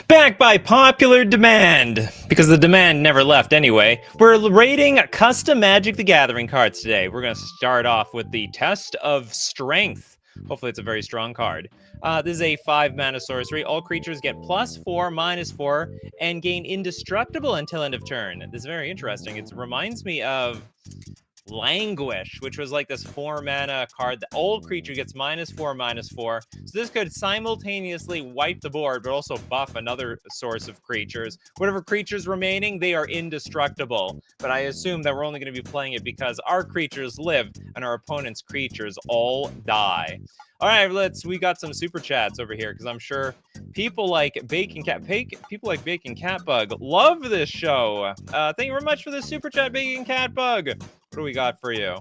Back by popular demand, because the demand never left anyway, we're rating Custom Magic the Gathering cards today. We're going to start off with the Test of Strength. Hopefully it's a very strong card. This is a 5-mana sorcery. All creatures get +4, -4, and gain indestructible until end of turn. This is very interesting. It reminds me of Languish, which was like this 4-mana card. The old creature gets -4, -4. So this could simultaneously wipe the board, but also buff another source of creatures. Whatever creatures remaining, they are indestructible. But I assume that we're only going to be playing it because our creatures live and our opponent's creatures all die. All right, we got some super chats over here because I'm sure people like Bacon Catbug love this show. Thank you very much for the super chat, Bacon Catbug. What do we got for you?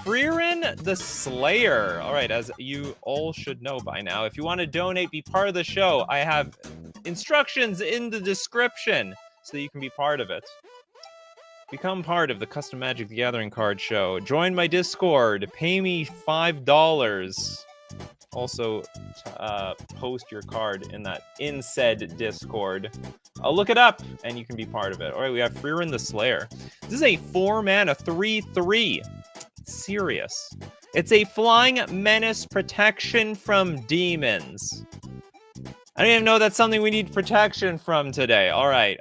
Freerin the Slayer. All right, as you all should know by now, if you want to donate, be part of the show, I have instructions in the description so that you can be part of it. Become part of the Custom Magic the Gathering card show. Join my Discord. Pay me $5. Also, post your card in said Discord. I'll look it up, and you can be part of it. All right, we have Freerin the Slayer. This is a 4-mana 3/3. Serious. It's a flying menace protection from demons. I don't even know that's something we need protection from today. All right.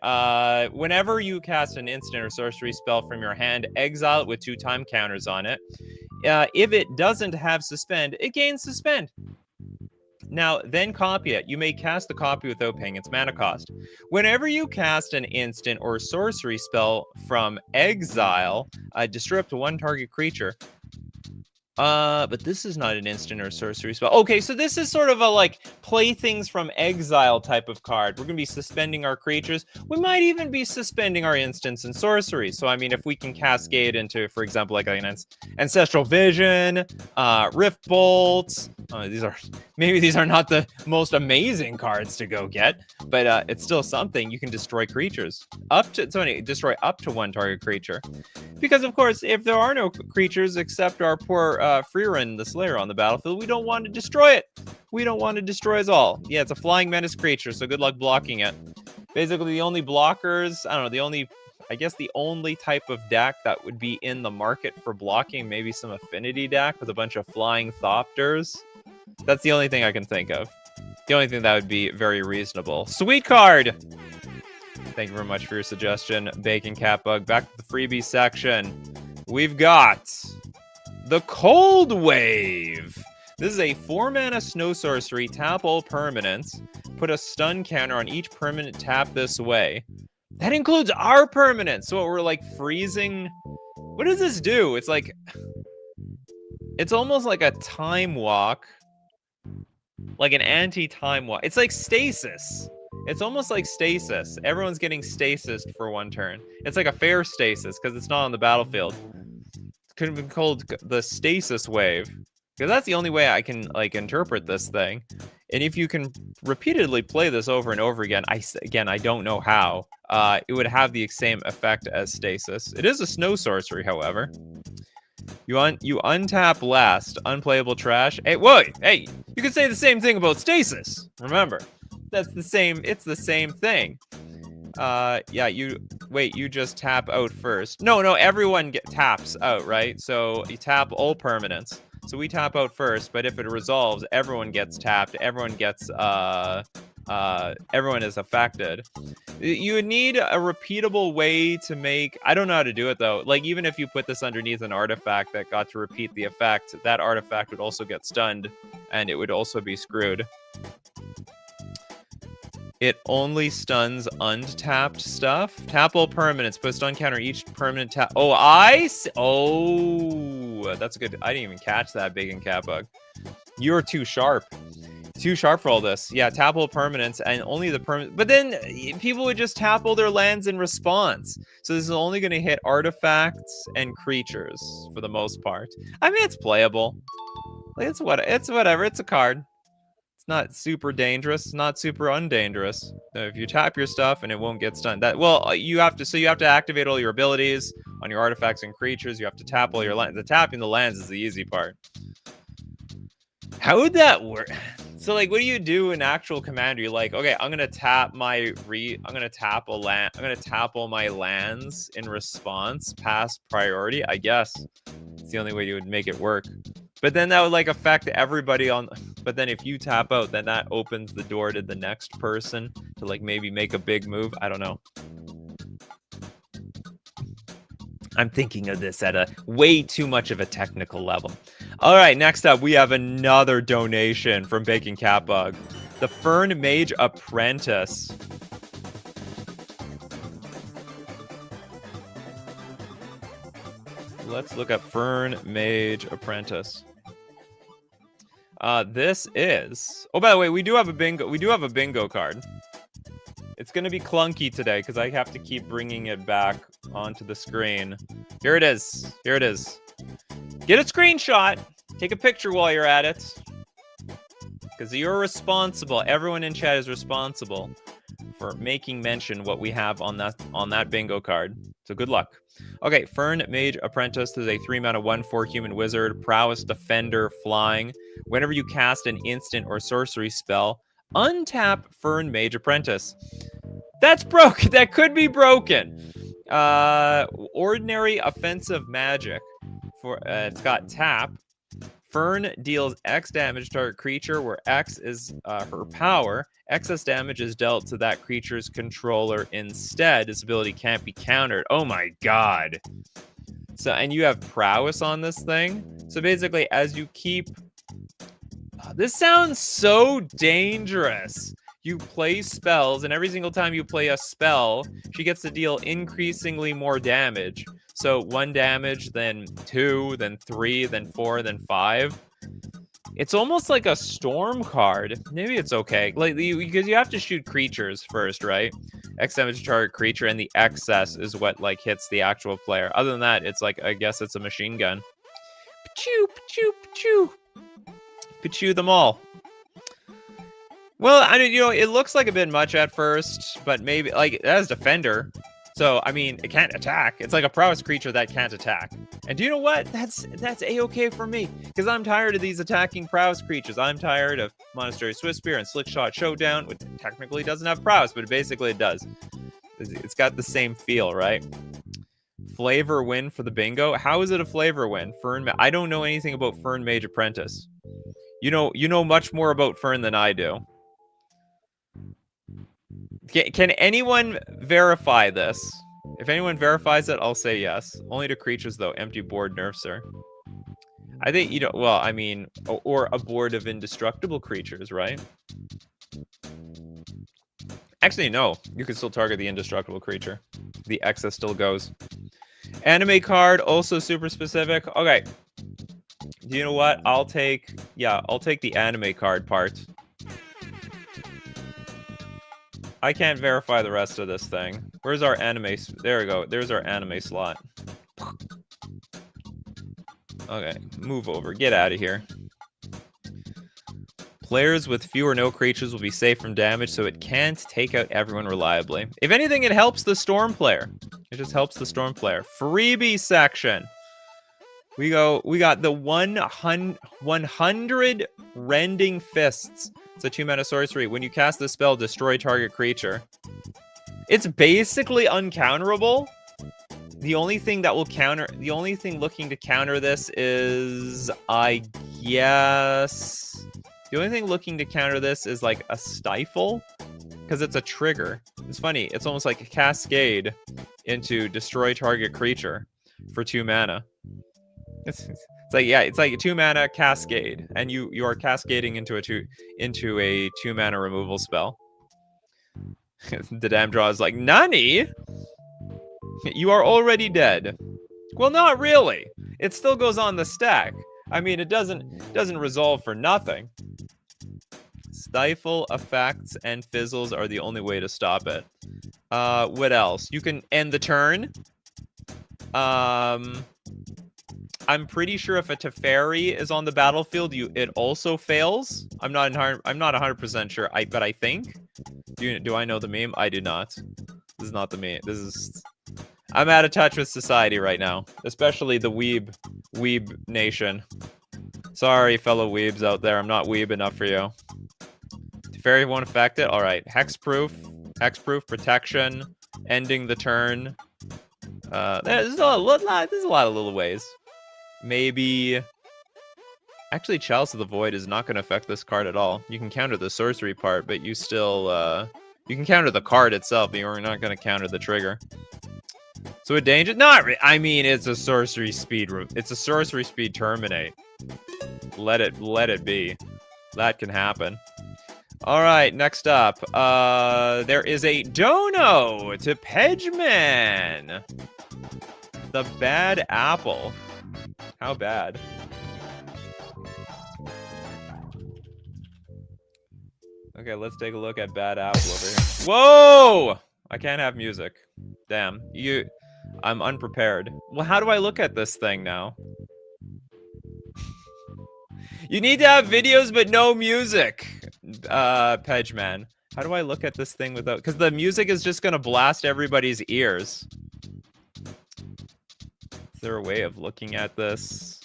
Whenever you cast an instant or sorcery spell from your hand, exile it with 2 time counters on it. If it doesn't have suspend, it gains suspend. Now, then copy it. You may cast the copy without paying its mana cost. Whenever you cast an instant or sorcery spell from exile, destroy up to 1 target creature. But this is not an instant or sorcery spell. Okay, so this is sort of a like playthings from exile type of card. We're gonna be suspending our creatures. We might even be suspending our instants and sorcery. So I mean, if we can cascade into, for example, like an Ancestral Vision, Rift Bolts. These are not the most amazing cards to go get, but it's still something. You can destroy creatures destroy up to 1 target creature. Because of course, if there are no creatures except our poor Freerin the Slayer on the battlefield, we don't want to destroy it. We don't want to destroy us all. Yeah, it's a flying menace creature, so good luck blocking it. Basically, the only blockers, I don't know, I guess the only type of deck that would be in the market for blocking, maybe some affinity deck with a bunch of flying Thopters. That's the only thing I can think of. The only thing that would be very reasonable. Sweet card! Thank you very much for your suggestion, Bacon Catbug. Back to the freebie section. We've got the Cold Wave. This is a 4-mana snow sorcery. Tap all permanents. Put a stun counter on each permanent tap this way. That includes our permanents. So we're like freezing. What does this do? It's like, it's almost like a time walk. Like an anti-time walk. It's like stasis. It's almost like stasis. Everyone's getting stasis for 1 turn. It's like a fair stasis because it's not on the battlefield. It could have been called the stasis wave because that's the only way I can like interpret this thing. And if you can repeatedly play this over and over again, I don't know how. It would have the same effect as stasis. It is a snow sorcery, however. You untap last, unplayable trash. Hey, whoa, hey, you could say the same thing about stasis. Remember, that's the same. It's the same thing. Yeah, you just tap out first. No, everyone taps out, right? So you tap all permanents. So we tap out first, but if it resolves, everyone gets tapped. Everyone gets everyone is affected. You would need a repeatable way to make. I don't know how to do it though. Like even if you put this underneath an artifact that got to repeat the effect, that artifact would also get stunned, and it would also be screwed. It only stuns untapped stuff. Tap all permanents. Put a stun counter each permanent tap. Oh, that's good. I didn't even catch that, Bacon Catbug. You're too sharp. Too sharp for all this. Yeah, tap all permanents and only the permanent. But then people would just tap all their lands in response. So this is only going to hit artifacts and creatures for the most part. I mean, it's playable. Like, it's whatever. It's a card. It's not super dangerous, not super undangerous. If you tap your stuff and it won't get stunned. You have to activate all your abilities on your artifacts and creatures. You have to tap all your lands. The tapping the lands is the easy part. How would that work? So like, what do you do in actual Commander? You're like, okay, I'm gonna tap all my lands in response, pass priority. I guess it's the only way you would make it work. But then that would like affect everybody on. But then if you tap out, then that opens the door to the next person to like maybe make a big move. I don't know. I'm thinking of this at a way too much of a technical level. All right, next up, we have another donation from Bacon Catbug. The Fern Mage Apprentice. Let's look at Fern Mage Apprentice. This is... Oh, by the way, we do have a bingo. We do have a bingo card. It's going to be clunky today because I have to keep bringing it back onto the screen. Here it is. Here it is. Get a screenshot. Take a picture while you're at it. Because you're responsible. Everyone in chat is responsible for making mention what we have on that bingo card. So good luck. Okay, Fern Mage Apprentice is a 3-mana 1/4 human wizard, prowess, defender, flying. Whenever you cast an instant or sorcery spell, untap Fern Mage Apprentice. That's broken. That could be broken. Ordinary offensive magic. It's got tap. Fern deals X damage to target creature, where X is her power. Excess damage is dealt to that creature's controller instead. This ability can't be countered. Oh my god. So, and you have prowess on this thing. So basically, as you keep... this sounds so dangerous. You play spells, and every single time you play a spell, she gets to deal increasingly more damage. So 1 damage, then 2, then 3, then 4, then 5. It's almost like a storm card. Maybe it's okay. Like, because you have to shoot creatures first, right? X damage to target creature, and the excess is what like hits the actual player. Other than that, it's like, I guess it's a machine gun. Pachoo, pachoo, pachoo. Pachoo them all. Well, I mean, you know, it looks like a bit much at first, but maybe, like, it has defender. So, I mean, it can't attack. It's like a prowess creature that can't attack. And do you know what? That's A-okay for me. Because I'm tired of these attacking prowess creatures. I'm tired of Monastery Swiftspear and Slickshot Showdown, which technically doesn't have prowess, but basically it does. It's got the same feel, right? Flavor win for the bingo? How is it a flavor win? I don't know anything about Fern Mage Apprentice. You know much more about Fern than I do. Can anyone verify this? If anyone verifies it, I'll say yes. Only to creatures, though. Empty board nerfs her. I think, you know, well, I mean, or a board of indestructible creatures, right? Actually, no. You can still target the indestructible creature. The excess still goes. Anime card, also super specific. Okay. Do you know what? I'll take the anime card part. I can't verify the rest of this thing. Where's our anime? There we go. There's our anime slot. Okay, move over. Get out of here. Players with few or no creatures will be safe from damage, so it can't take out everyone reliably. If anything, it helps the Storm player. It just helps the Storm player. Freebie section. We got the 100 Rending Fists. It's a 2-mana sorcery. When you cast the spell, destroy target creature. It's basically uncounterable. The only thing looking to counter this is, I guess... The only thing looking to counter this is like a Stifle, because it's a trigger. It's funny. It's almost like a cascade into destroy target creature for 2 mana. It's like, yeah, it's like a 2-mana cascade, and you are cascading into a 2-mana removal spell. The damn draw is like, Nani? You are already dead. Well, not really. It still goes on the stack. I mean, it doesn't resolve for nothing. Stifle, effects, and fizzles are the only way to stop it. What else? You can end the turn. I'm pretty sure if a Teferi is on the battlefield, it also fails. I'm not 100% sure. But I think. Do I know the meme? I do not. This is not the meme. I'm out of touch with society right now, especially the weeb nation. Sorry, fellow weebs out there. I'm not weeb enough for you. Fairy won't affect it. All right. Hexproof, protection, ending the turn. There's a lot of little ways. Maybe. Actually, Chalice of the Void is not going to affect this card at all. You can counter the sorcery part, but you still you can counter the card itself, but you're not going to counter the trigger. So a danger? Not. I mean, it's a sorcery speed. It's a sorcery speed terminate. Let it be. That can happen. All right, next up, there is a dono to Pedgeman. The bad apple. How bad? Okay, let's take a look at bad apple over here. Whoa! I can't have music. Damn. I'm unprepared. Well, how do I look at this thing now? You need to have videos but no music, Pedgeman. How do I look at this thing without... Because the music is just going to blast everybody's ears. Is there a way of looking at this?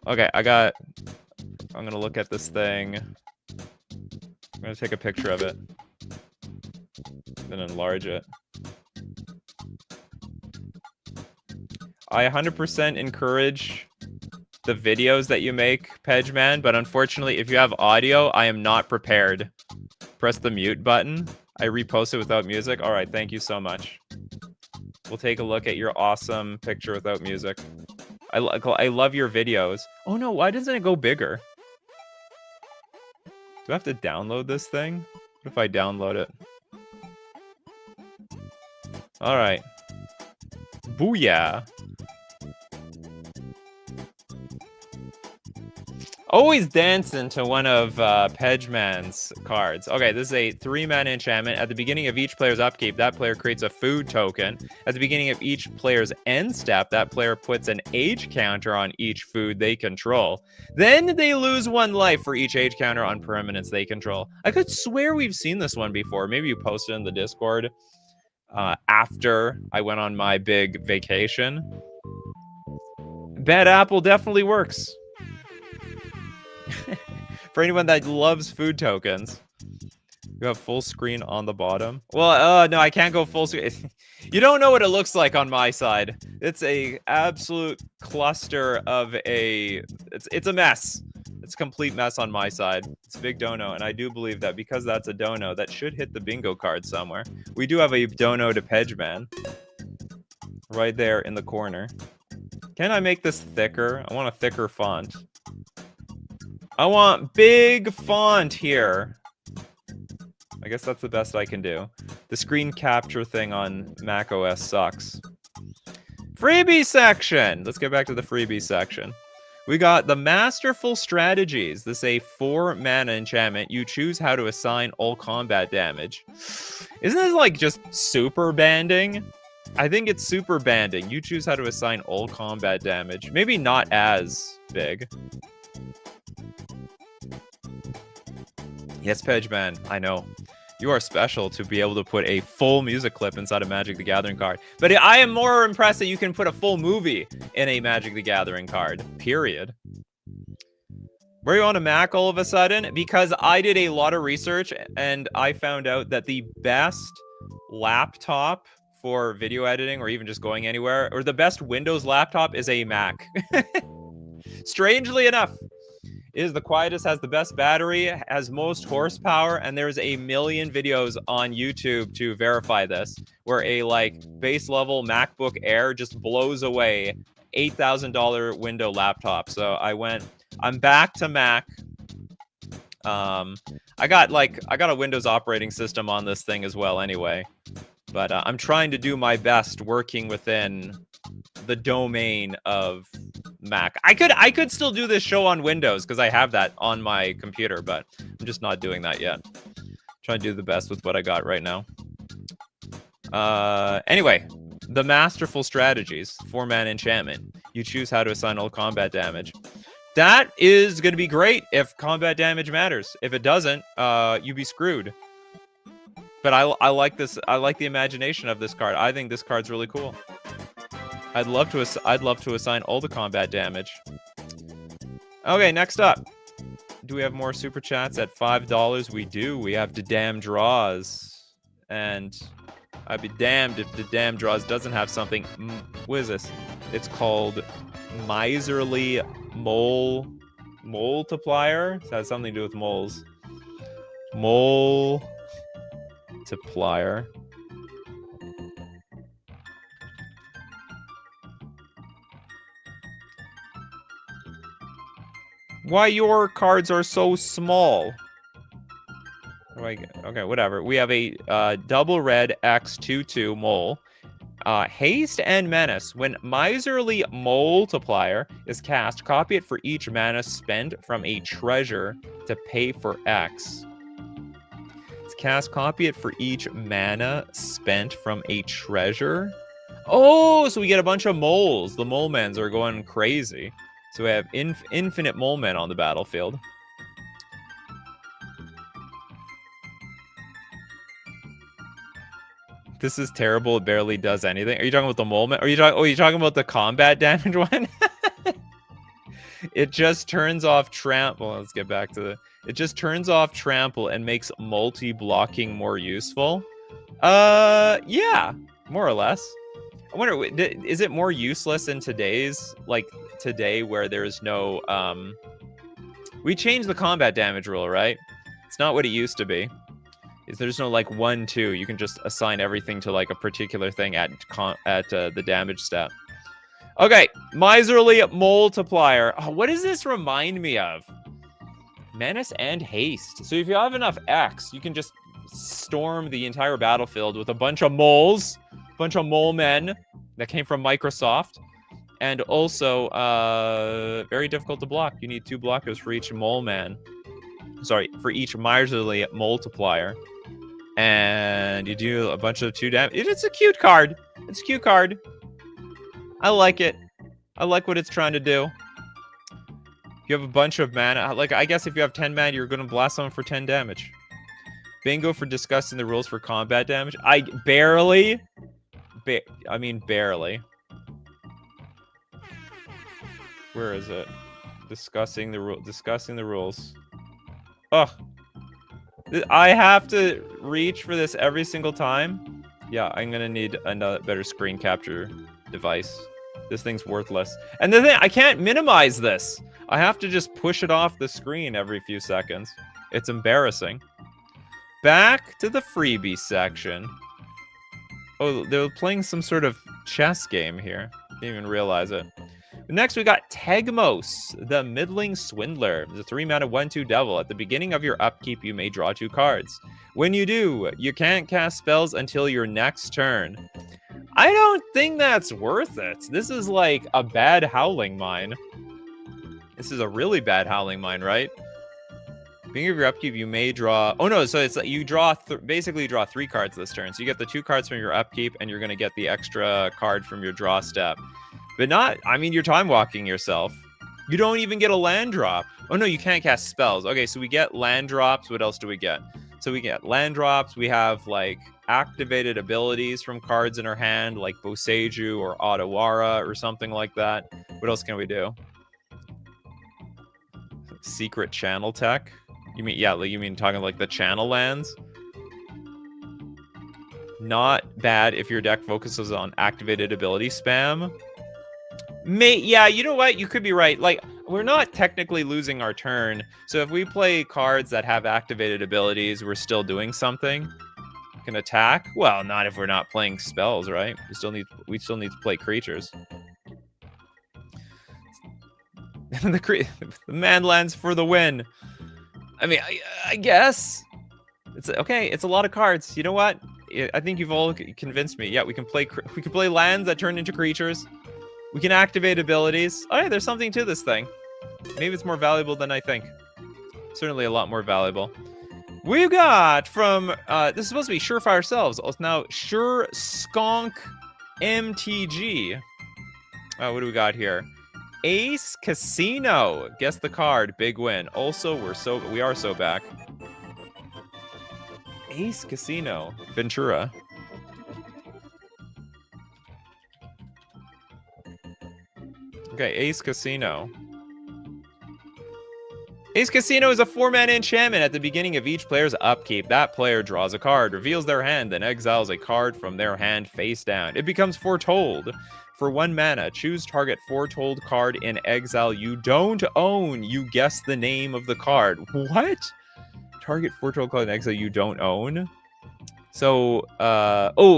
Okay, I'm going to look at this thing. I'm going to take a picture of it. Then enlarge it. I 100% encourage the videos that you make, Pedgeman, but unfortunately, if you have audio, I am not prepared. Press the mute button. I repost it without music. All right, thank you so much. We'll take a look at your awesome picture without music. I love your videos. Oh no, why doesn't it go bigger? Do I have to download this thing? What if I download it? All right. Booyah. Always dancing to one of Pedgeman's cards. Okay, this is a 3-mana enchantment. At the beginning of each player's upkeep, that player creates a food token. At the beginning of each player's end step, that player puts an age counter on each food they control. Then they lose 1 life for each age counter on permanents they control. I could swear we've seen this one before. Maybe you posted in the Discord after I went on my big vacation. Bad apple definitely works. For anyone that loves food tokens. You have full screen on the bottom. Well, no, I can't go full screen. You don't know what it looks like on my side. It's a absolute cluster of a... It's a mess. It's a complete mess on my side. It's a big dono, and I do believe that because that's a dono, that should hit the bingo card somewhere. We do have a dono to Pedgeman. Right there in the corner. Can I make this thicker? I want a thicker font. I want big font here. I guess that's the best I can do. The screen capture thing on macOS sucks. Freebie section! Let's get back to the freebie section. We got the Masterful Strategies. This is a 4-mana enchantment. You choose how to assign all combat damage. Isn't this like just super banding? I think it's super banding. You choose how to assign all combat damage. Maybe not as big. Yes, Pedgeman, I know. You are special to be able to put a full music clip inside a Magic the Gathering card. But I am more impressed that you can put a full movie in a Magic the Gathering card. Period. Were you on a Mac all of a sudden? Because I did a lot of research and I found out that the best laptop for video editing or even just going anywhere, or the best Windows laptop is a Mac. Strangely enough. Is the quietest, has the best battery, has most horsepower, and there's a million videos on YouTube to verify this, where a like base level MacBook Air just blows away $8,000 window laptop. So I'm back to Mac. I got a Windows operating system on this thing as well anyway, but I'm trying to do my best working within the domain of Mac. I could still do this show on Windows because I have that on my computer, but I'm just not doing that yet. Trying to do the best with what I got right now. Anyway, the Masterful Strategies, 4-mana enchantment. You choose how to assign all combat damage. That is going to be great if combat damage matters. If it doesn't, you'd be screwed. But I like this. I like the imagination of this card. I think this card's really cool. I'd love to assign all the combat damage. Okay, next up. Do we have more super chats at $5? We do. We have the damn draws, and I'd be damned if the damn draws doesn't have something. What is this? It's called miserly multiplier. It has something to do with moles. Multiplier. Why your cards are so small? Okay, whatever. We have a double red X2/2 mole. Haste and Menace. When Miserly Multiplier is cast, copy it for each mana spent from a treasure to pay for X. It's cast, copy it for each mana spent from a treasure. Oh, so we get a bunch of moles. The mole mens are going crazy. So we have infinite mole men on the battlefield. This is terrible. It barely does anything. Are you talking about the mole men? Are you talking about the combat damage one? It just turns off trample. Well, let's get back to it just turns off trample and makes multi-blocking more useful. Yeah, more or less. I wonder, is it more useless in today's, like today where there's no, we changed the combat damage rule, right? It's not what it used to be. There's no like 1-2. You can just assign everything to like a particular thing at the damage step. Okay, miserly multiplier. Oh, what does this remind me of? Menace and haste. So if you have enough X, you can just storm the entire battlefield with a bunch of moles, bunch of mole men that came from Microsoft, and also very difficult to block. You need 2 blockers for each mole man. Sorry, for each miserly multiplier. And you do a bunch of 2 damage. It's a cute card. It's a cute card. I like it. I like what it's trying to do. If you have a bunch of mana, like I guess if you have 10 mana, you're going to blast someone for 10 damage. Bingo for discussing the rules for combat damage. Barely. I mean, barely. Where is it? Discussing the rules. Ugh. I have to reach for this every single time. Yeah, I'm gonna need another better screen capture device. This thing's worthless. And the thing, I can't minimize this. I have to just push it off the screen every few seconds. It's embarrassing. Back to the freebie section. Oh, they were playing some sort of chess game here. Didn't even realize it. Next, we got Tegmos, the Middling Swindler. The 3-mana 1/2 devil. At the beginning of your upkeep, you may draw 2 cards. When you do, you can't cast spells until your next turn. I don't think that's worth it. This is like a bad Howling Mine. This is a really bad Howling Mine, right? Beginning of your upkeep, you may draw... Oh, no, so it's like you draw... basically, you draw 3 cards this turn. So you get the 2 cards from your upkeep, and you're going to get the extra card from your draw step. But not... I mean, you're time-walking yourself. You don't even get a land drop. Oh, no, you can't cast spells. Okay, so we get land drops. What else do we get? So we get land drops. We have, like, activated abilities from cards in our hand, like Boseiju or Otawara or something like that. What else can we do? Secret channel tech? You mean, yeah, like, you mean talking like the channel lands? Not bad if your deck focuses on activated ability spam. Yeah, you know what? You could be right. Like, we're not technically losing our turn. So if we play cards that have activated abilities, we're still doing something. Can attack? Well, not if we're not playing spells, right? We still need to play creatures. The man lands for the win. I mean, I guess it's okay. It's a lot of cards. You know what? I think you've all convinced me. Yeah, we can play lands that turn into creatures. We can activate abilities. Oh, yeah, there's something to this thing. Maybe it's more valuable than I think. Certainly a lot more valuable. We've got from this is supposed to be Surefire Selves. Now Sure Skunk MTG. What do we got here? Ace Casino. Guess the card. Big win. Also, we are so back. Ace Casino. Ventura. Okay, Ace Casino. Ace Casino is a 4-mana enchantment at the beginning of each player's upkeep. That player draws a card, reveals their hand, then exiles a card from their hand face down. It becomes Foretold. For 1 mana, choose target Foretold card in exile you don't own. You guess the name of the card. What? Target Foretold card in exile you don't own? So,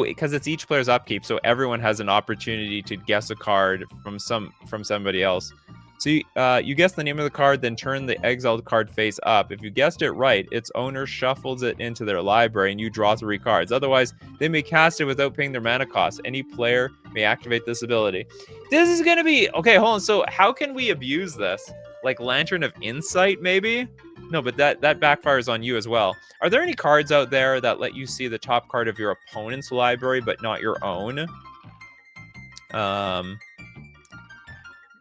because it's each player's upkeep, so everyone has an opportunity to guess a card from somebody else. So you guess the name of the card, then turn the exiled card face up. If you guessed it right, its owner shuffles it into their library and you draw 3 cards. Otherwise, they may cast it without paying their mana cost. Any player may activate this ability. This is going to be... Okay, hold on. So how can we abuse this? Like Lantern of Insight, maybe? No, but that backfires on you as well. Are there any cards out there that let you see the top card of your opponent's library, but not your own?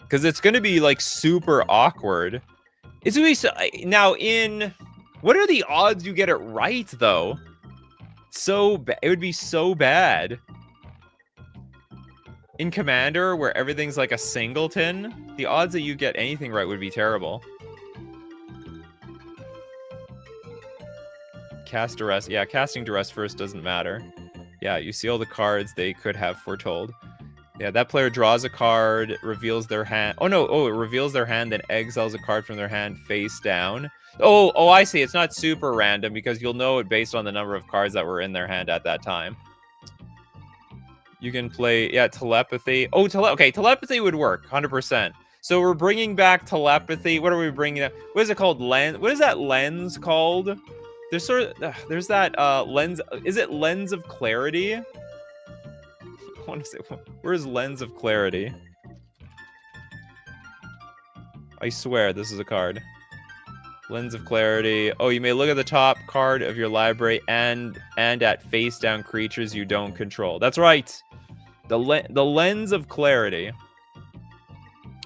Because it's going to be like super awkward. It's going to be now in... What are the odds you get it right, though? It would be so bad. In Commander, where everything's like a singleton, the odds that you get anything right would be terrible. Cast Duress. Yeah, casting Duress first doesn't matter. Yeah, you see all the cards they could have foretold. Yeah, that player draws a card, reveals their hand. Oh, no. Oh, it reveals their hand, then exiles a card from their hand face down. Oh, I see. It's not super random because you'll know it based on the number of cards that were in their hand at that time. You can play, yeah, Telepathy. Oh, okay, Telepathy would work, 100%. So we're bringing back Telepathy. What are we bringing up? What is it called? Lens? What is that lens called? There's there's that lens. Is it Lens of Clarity? I want to say, where's Lens of Clarity? I swear this is a card. Lens of Clarity. Oh, you may look at the top card of your library and at face down creatures you don't control. That's right. The Lens of Clarity.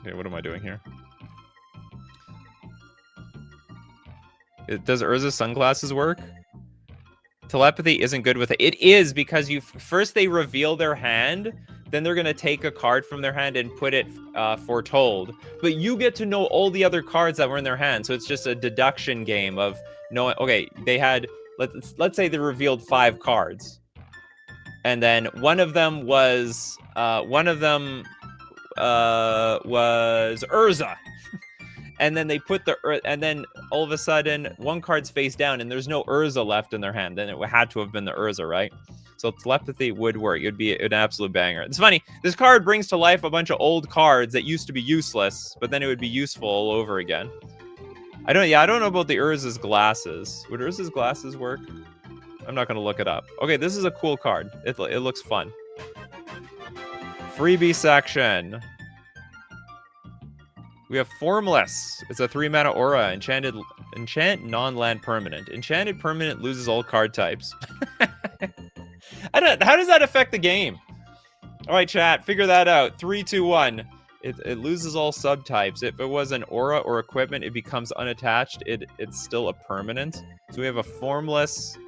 Okay, what am I doing here? Does Urza's sunglasses work? Telepathy isn't good with it. It is because first they reveal their hand, then they're going to take a card from their hand and put it foretold. But you get to know all the other cards that were in their hand. So it's just a deduction game of knowing, okay, they had, let's say they revealed 5 cards. And then one of them was Urza. And then they put and then all of a sudden one card's face down and there's no Urza left in their hand. Then it had to have been the Urza, right? So Telepathy would work. It would be an absolute banger. It's funny. This card brings to life a bunch of old cards that used to be useless, but then it would be useful all over again. I don't know about the Urza's glasses. Would Urza's glasses work? I'm not going to look it up. Okay, this is a cool card. It looks fun. Freebie section. We have Formless. It's a 3-mana aura. Enchant non-land permanent. Enchanted permanent loses all card types. How does that affect the game? All right, chat, figure that out. 3, 2, 1. It loses all subtypes. If it was an aura or equipment, it becomes unattached. It's still a permanent. So we have a Formless.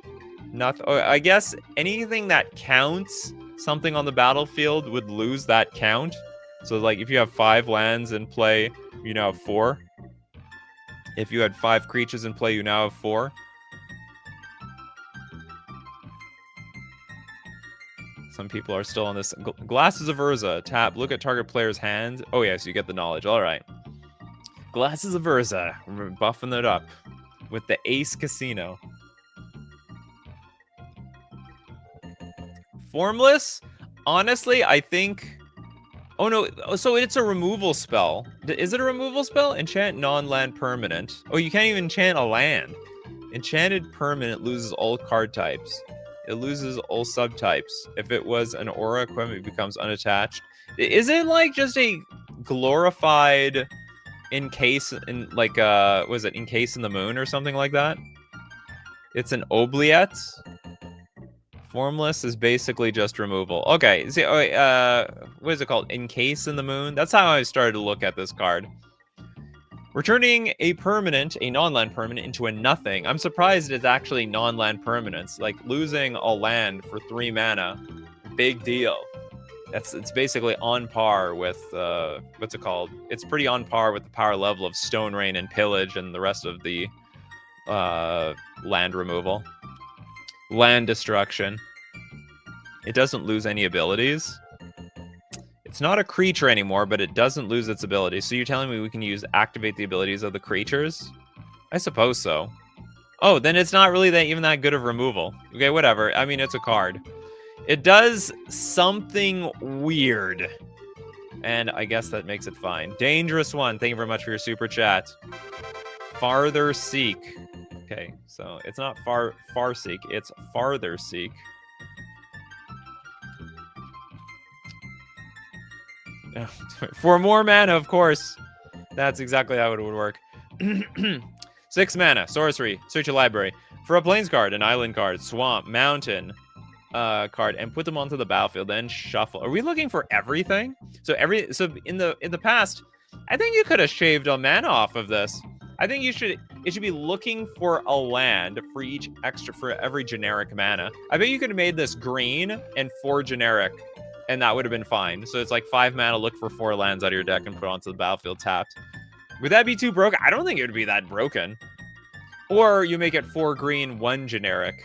I guess anything that counts something on the battlefield would lose that count. So like if you have 5 lands in play, you now have 4. If you had 5 creatures in play, you now have 4. Some people are still on this. Glasses of Urza. Tap. Look at target player's hand. Oh, yes, you get the knowledge. All right. Glasses of Urza. We're buffing it up with the Ace Casino. Formless? Honestly, I think... Oh, no. So it's a removal spell. Is it a removal spell? Enchant non-land permanent. Oh, you can't even enchant a land. Enchanted permanent loses all card types. It loses all subtypes. If it was an aura equipment, it becomes unattached. Is it like just a glorified Encase in Encase in the Moon or something like that? It's an oubliette. Formless is basically just removal. Okay, see, what is it called? Encase in the Moon? That's how I started to look at this card. Returning a permanent, a non-land permanent, into a nothing. I'm surprised it's actually non-land permanents. Like, losing a land for 3 mana. Big deal. It's basically on par with what's it called? It's pretty on par with the power level of Stone Rain and Pillage and the rest of the land removal, land destruction. It doesn't lose any abilities. It's not a creature anymore, but it doesn't lose its abilities. So you're telling me we can activate the abilities of the creatures? I suppose so. Oh, then it's not really even that good of removal. Okay, whatever. I mean, it's a card. It does something weird. And I guess that makes it fine. Dangerous One, thank you very much for your super chat. Farther Seek. Okay, so it's not Far Seek, it's Farther Seek. For more mana, of course. That's exactly how it would work. 6 mana, sorcery, search a library. For a plains card, an island card, swamp, mountain card, and put them onto the battlefield, then shuffle. Are we looking for everything? So in the past, I think you could have shaved a mana off of this. I think it should be looking for a land for every generic mana. I bet you could have made this green and 4 generic, and that would have been fine. So it's like 5 mana, look for 4 lands out of your deck and put onto the battlefield tapped. Would that be too broken? I don't think it would be that broken. Or you make it 4 green, 1 generic.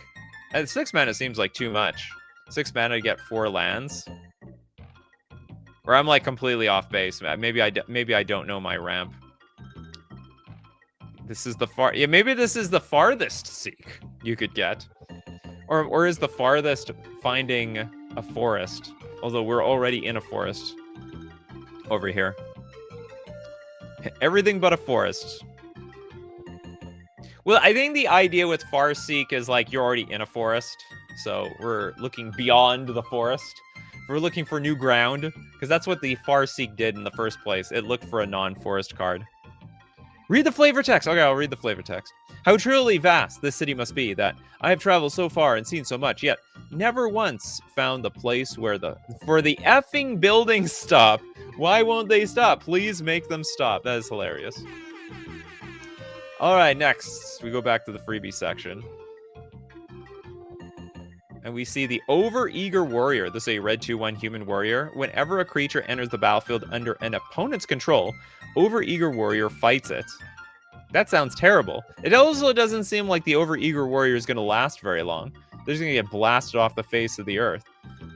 And 6 mana seems like too much. 6 mana to get 4 lands. Or I'm like completely off base. Maybe I don't know my ramp. This is the maybe this is the farthest seek you could get. Or is the farthest finding a forest? Although we're already in a forest over here. Everything but a forest. Well, I think the idea with Far Seek is like you're already in a forest. So we're looking beyond the forest. We're looking for new ground. Because that's what the Far Seek did in the first place. It looked for a non-forest card. Read the flavor text. Okay, I'll read the flavor text. How truly vast this city must be, that I have traveled so far and seen so much, yet never once found the place where for the effing buildings stop. Why won't they stop? Please make them stop. That is hilarious. All right, next we go back to the freebie section. And we see the Overeager Warrior. This is a red 2/1 human warrior. Whenever a creature enters the battlefield under an opponent's control, Overeager Warrior fights it. That sounds terrible. It also doesn't seem like the Overeager Warrior is going to last very long. They're just going to get blasted off the face of the earth.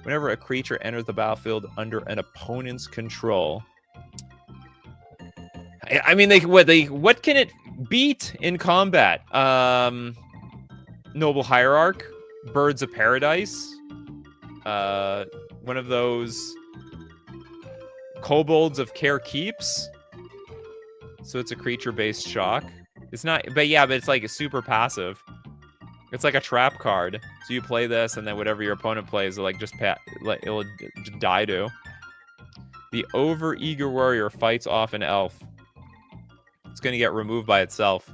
Whenever a creature enters the battlefield under an opponent's control. I mean, what can it beat in combat? Noble Hierarch, Birds of Paradise, one of those Kobolds of Care Keeps. So it's a creature-based shock. It's not, but it's like a super passive. It's like a trap card. So you play this, and then whatever your opponent plays, it'll it'll just die to. The Overeager Warrior fights off an elf. It's gonna get removed by itself.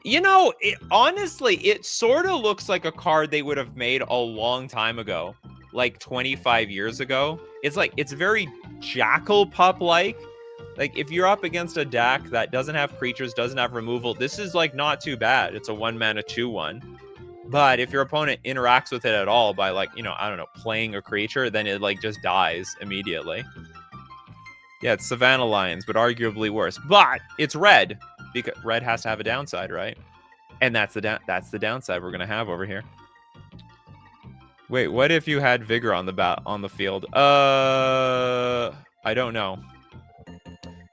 You know, honestly, it sort of looks like a card they would have made a long time ago, like 25 years ago. It's very Jackal Pup-like. Like, if you're up against a deck that doesn't have creatures, doesn't have removal, this is, like, not too bad. It's a 1 mana 2/1. But if your opponent interacts with it at all by, like, you know, I don't know, playing a creature, then it, like, just dies immediately. Yeah, it's Savannah Lions, but arguably worse. But it's red, because red has to have a downside, right? And that's the downside we're going to have over here. Wait, what if you had Vigor on the field? I don't know.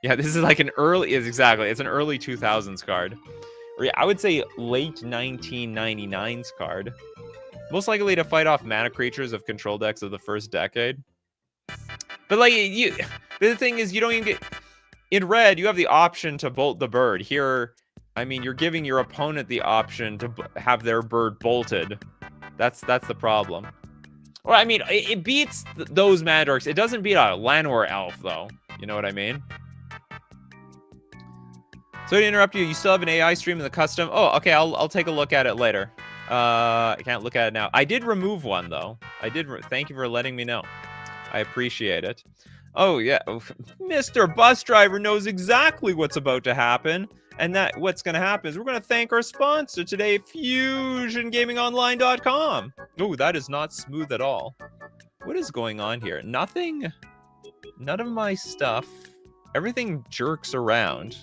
Yeah, this is like an early... It's an early 2000s card. Or yeah, I would say late 1999's card. Most likely to fight off mana creatures of control decks of the first decade. But like, the thing is, you don't even get... In red, you have the option to bolt the bird. Here, I mean, you're giving your opponent the option to have their bird bolted. That's the problem. Or, I mean, it beats those mana dorks. It doesn't beat a Llanowar Elf, though. You know what I mean? So to interrupt you, you still have an AI stream in the custom? Oh, okay, I'll take a look at it later. I can't look at it now. I did remove one, though. Thank you for letting me know. I appreciate it. Oh, yeah. Mr. Bus Driver knows exactly what's about to happen. And what's going to happen is we're going to thank our sponsor today, FusionGamingOnline.com. Oh, that is not smooth at all. What is going on here? Nothing. None of my stuff. Everything jerks around.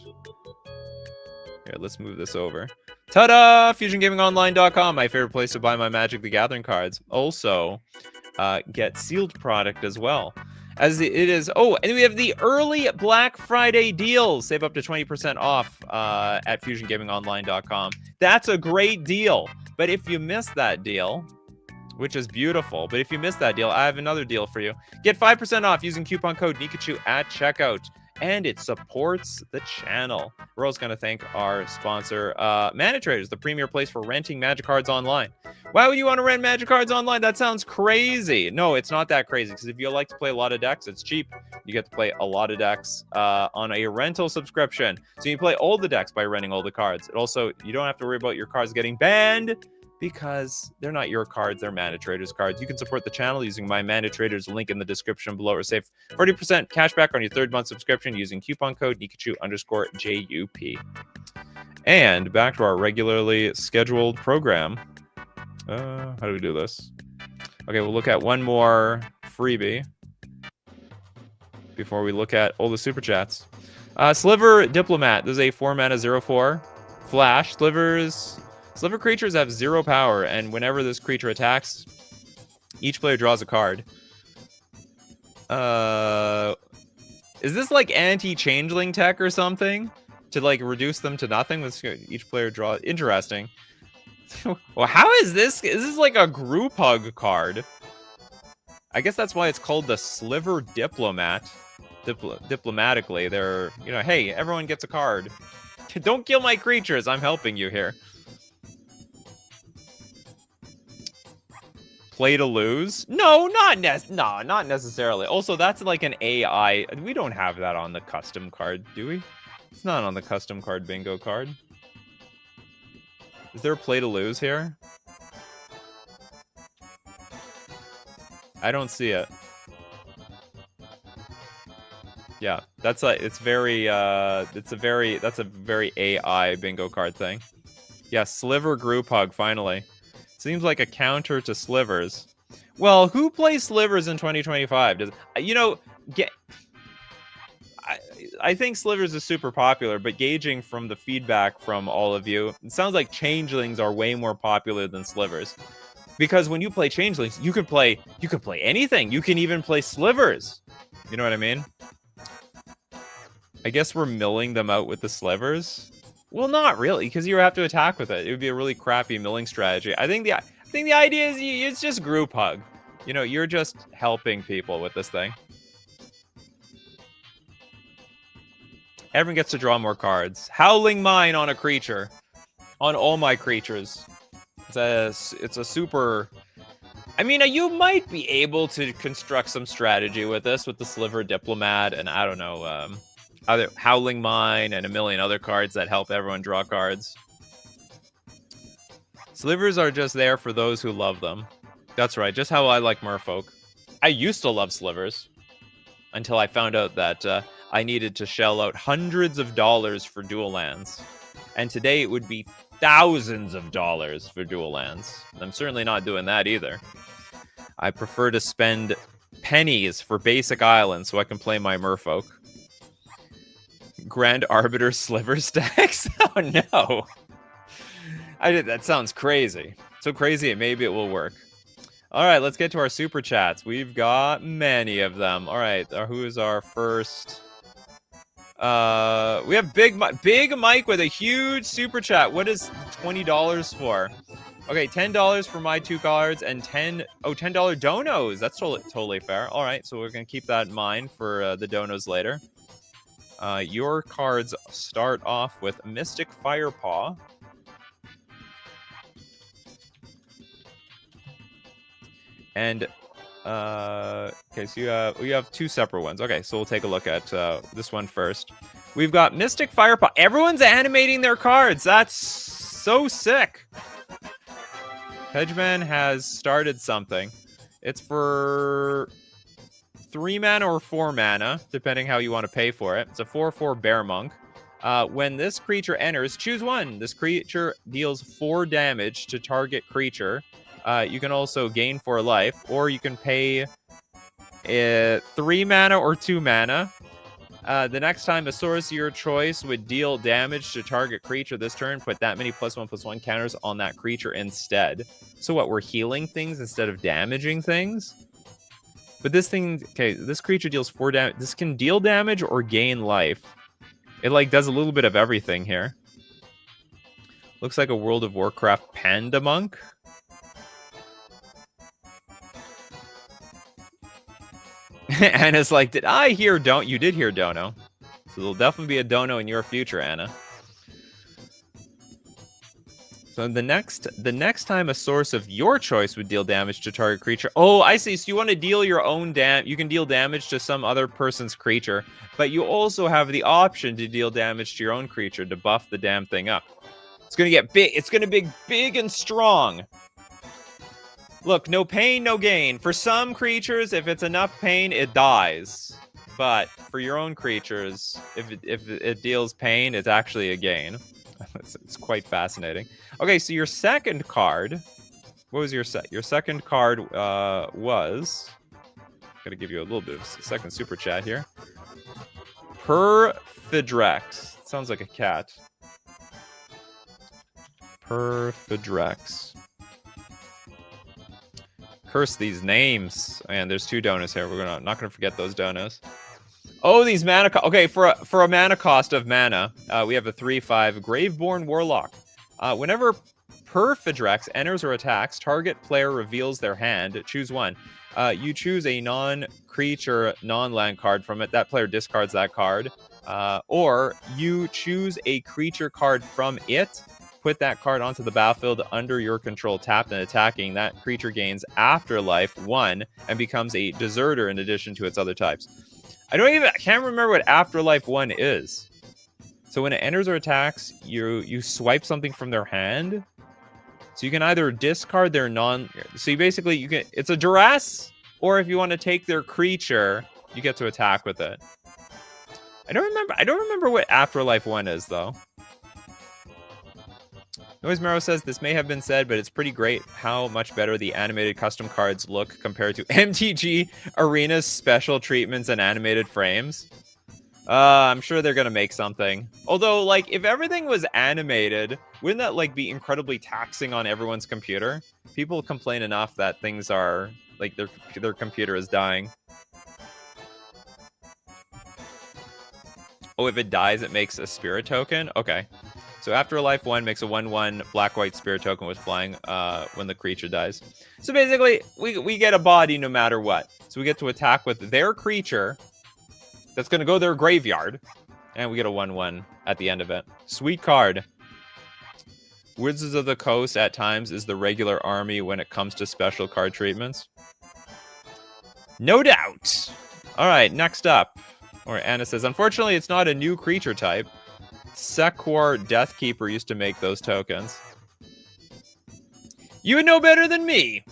Here, let's move this over. Ta-da! FusionGamingOnline.com, my favorite place to buy my Magic the Gathering cards. Also, get sealed product as well. As it is... Oh, and we have the early Black Friday deals. Save up to 20% off at FusionGamingOnline.com. That's a great deal. But if you miss that deal, which is beautiful, but if you miss that deal, I have another deal for you. Get 5% off using coupon code Nikachu at checkout. And it supports the channel. We're also going to thank our sponsor, Mana Traders, the premier place for renting Magic cards online. Why would you want to rent Magic cards online? That sounds crazy. No, it's not that crazy, because if you like to play a lot of decks, it's cheap. You get to play a lot of decks on a rental subscription. So you play all the decks by renting all the cards. It also, you don't have to worry about your cards getting banned, because they're not your cards, they're Mana Traders cards. You can support the channel using my Mana Traders link in the description below, or save 40% cash back on your 3rd month subscription using coupon code Nikachu_JUP. And back to our regularly scheduled program. How do we do this? Okay, we'll look at one more freebie before we look at all the super chats. Sliver Diplomat. This is a 4-mana 0/4 flash. Sliver creatures have 0 power, and whenever this creature attacks, each player draws a card. Is this like anti-changeling tech or something? To like reduce them to nothing with each player draw? Interesting. Well, how is this? Is this like a group hug card? I guess that's why it's called the Sliver Diplomat. Diplomatically, they're, you know, hey, everyone gets a card. Don't kill my creatures. I'm helping you here. Play to lose? No, not necessarily. Also, that's like an AI. We don't have that on the custom card, do we? It's not on the custom card bingo card. Is there a play to lose here? I don't see it. Yeah, that's like, it's very that's a very AI bingo card thing. Yeah, Sliver Group Hug, finally. Seems like a counter to Slivers. Well, who plays Slivers in 2025? Does, you know, I think Slivers is super popular, but gauging from the feedback from all of you, it sounds like Changelings are way more popular than Slivers. Because when you play Changelings, you could play anything. You can even play Slivers. You know what I mean? I guess we're milling them out with the Slivers. Well, not really, because you have to attack with it. It would be a really crappy milling strategy. I think the idea is it's just group hug. You know, you're just helping people with this thing. Everyone gets to draw more cards. Howling Mine on a creature. On all my creatures. It's a super... I mean, you might be able to construct some strategy with this, with the Sliver Diplomat, and I don't know, other Howling Mine and a million other cards that help everyone draw cards. Slivers are just there for those who love them. That's right, just how I like Merfolk. I used to love Slivers until I found out that I needed to shell out hundreds of dollars for dual lands. And today it would be thousands of dollars for dual lands. I'm certainly not doing that either. I prefer to spend pennies for basic islands so I can play my Merfolk. Grand Arbiter Sliver stacks? Oh no. That sounds crazy. So crazy, maybe it will work. All right, let's get to our super chats. We've got many of them. All right, who is our first? We have Big Mike with a huge super chat. What is $20 for? Okay, $10 for my 2 cards and $10 donos. That's totally fair. All right, so we're gonna keep that in mind for the donos later. Your cards start off with Mystic Firepaw. And okay, so you have 2 separate ones. Okay, so we'll take a look at this one first. We've got Mystic Firepaw. Everyone's animating their cards. That's so sick. Hedgeman has started something. It's for 3 mana or 4 mana, depending how you want to pay for it. It's a 4/4 Bear Monk. When this creature enters, choose one. This creature deals 4 damage to target creature. You can also gain 4 life, or you can pay 3 mana or 2 mana. The next time a source of your choice would deal damage to target creature this turn, put that many +1/+1 counters on that creature instead. So what, we're healing things instead of damaging things? But this thing, okay, this creature deals 4 damage. This can deal damage or gain life. It, like, does a little bit of everything here. Looks like a World of Warcraft Panda Monk. And it's like, did I hear don't? You did hear Dono. So there'll definitely be a Dono in your future, Anna. So the next time a source of your choice would deal damage to target creature. Oh, I see. So you want to deal your own you can deal damage to some other person's creature, but you also have the option to deal damage to your own creature to buff the damn thing up. It's gonna get big. It's gonna be big and strong. Look, no pain, no gain. For some creatures, if it's enough pain, it dies. But for your own creatures, if it deals pain, it's actually a gain. It's quite fascinating. Okay, so your second card, what was your second card was, gotta give you a little bit of a second super chat here. Perfidrex. Sounds like a cat. Perfidrex. Curse these names. Man, there's 2 donos here. We're not gonna forget those donos. Oh, these mana... Okay, for a mana cost of mana, we have a 3/5 Graveborn Warlock. Whenever Perfidrex enters or attacks, target player reveals their hand. Choose one. You choose a non-creature, non-land card from it. That player discards that card. Or you choose a creature card from it. Put that card onto the battlefield under your control, tapped and attacking. That creature gains Afterlife 1 and becomes a deserter in addition to its other types. I can't remember what Afterlife 1 is. So when it enters or attacks, you swipe something from their hand. So you can either discard their so you basically, it's a duress, or if you want to take their creature, you get to attack with it. I don't remember what Afterlife 1 is, though. Noise Marrow says, this may have been said, but it's pretty great how much better the animated custom cards look compared to MTG Arena's special treatments and animated frames. I'm sure they're gonna make something. Although, like, if everything was animated, wouldn't that, like, be incredibly taxing on everyone's computer? People complain enough that things are, like, their computer is dying. Oh, if it dies, it makes a spirit token? Okay. So Afterlife 1 makes a 1/1 black-white spirit token with flying when the creature dies. So basically, we get a body no matter what. So we get to attack with their creature that's going to go their graveyard. And we get a 1/1 at the end of it. Sweet card. Wizards of the Coast at times is the regular army when it comes to special card treatments. No doubt. All right, next up. Or Anna says, unfortunately, it's not a new creature type. Sequar Deathkeeper used to make those tokens. You would know better than me.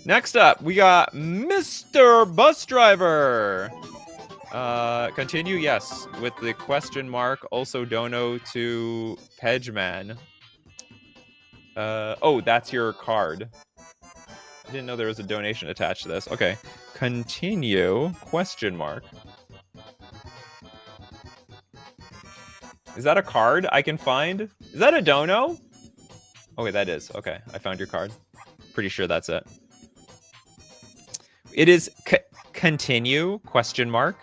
Next up, we got Mr. Bus Driver. Continue, yes, with the question mark. Also dono to Pedgeman. Oh, that's your card. I didn't know there was a donation attached to this. Okay. Continue, question mark. Is that a card I can find? Is that a dono? Okay, that is. Okay, I found your card. Pretty sure that's it. It is continue, question mark.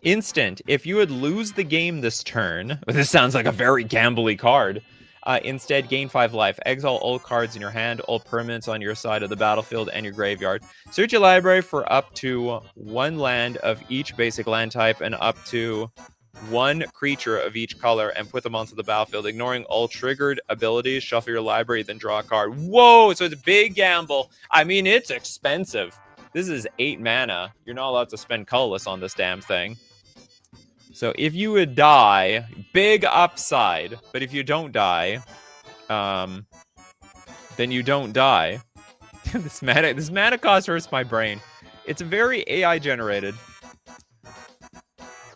Instant. If you would lose the game this turn, this sounds like a very gambly card. Instead, gain 5 life. Exile all cards in your hand, all permanents on your side of the battlefield and your graveyard. Search your library for up to 1 land of each basic land type and up to 1 creature of each color and put them onto the battlefield, ignoring all triggered abilities. Shuffle your library, then draw a card. Whoa, so it's a big gamble. I mean, it's expensive. This is 8 mana. You're not allowed to spend colorless on this damn thing. So if you would die, big upside. But if you don't die, then you don't die. This mana cost hurts my brain. It's very AI generated.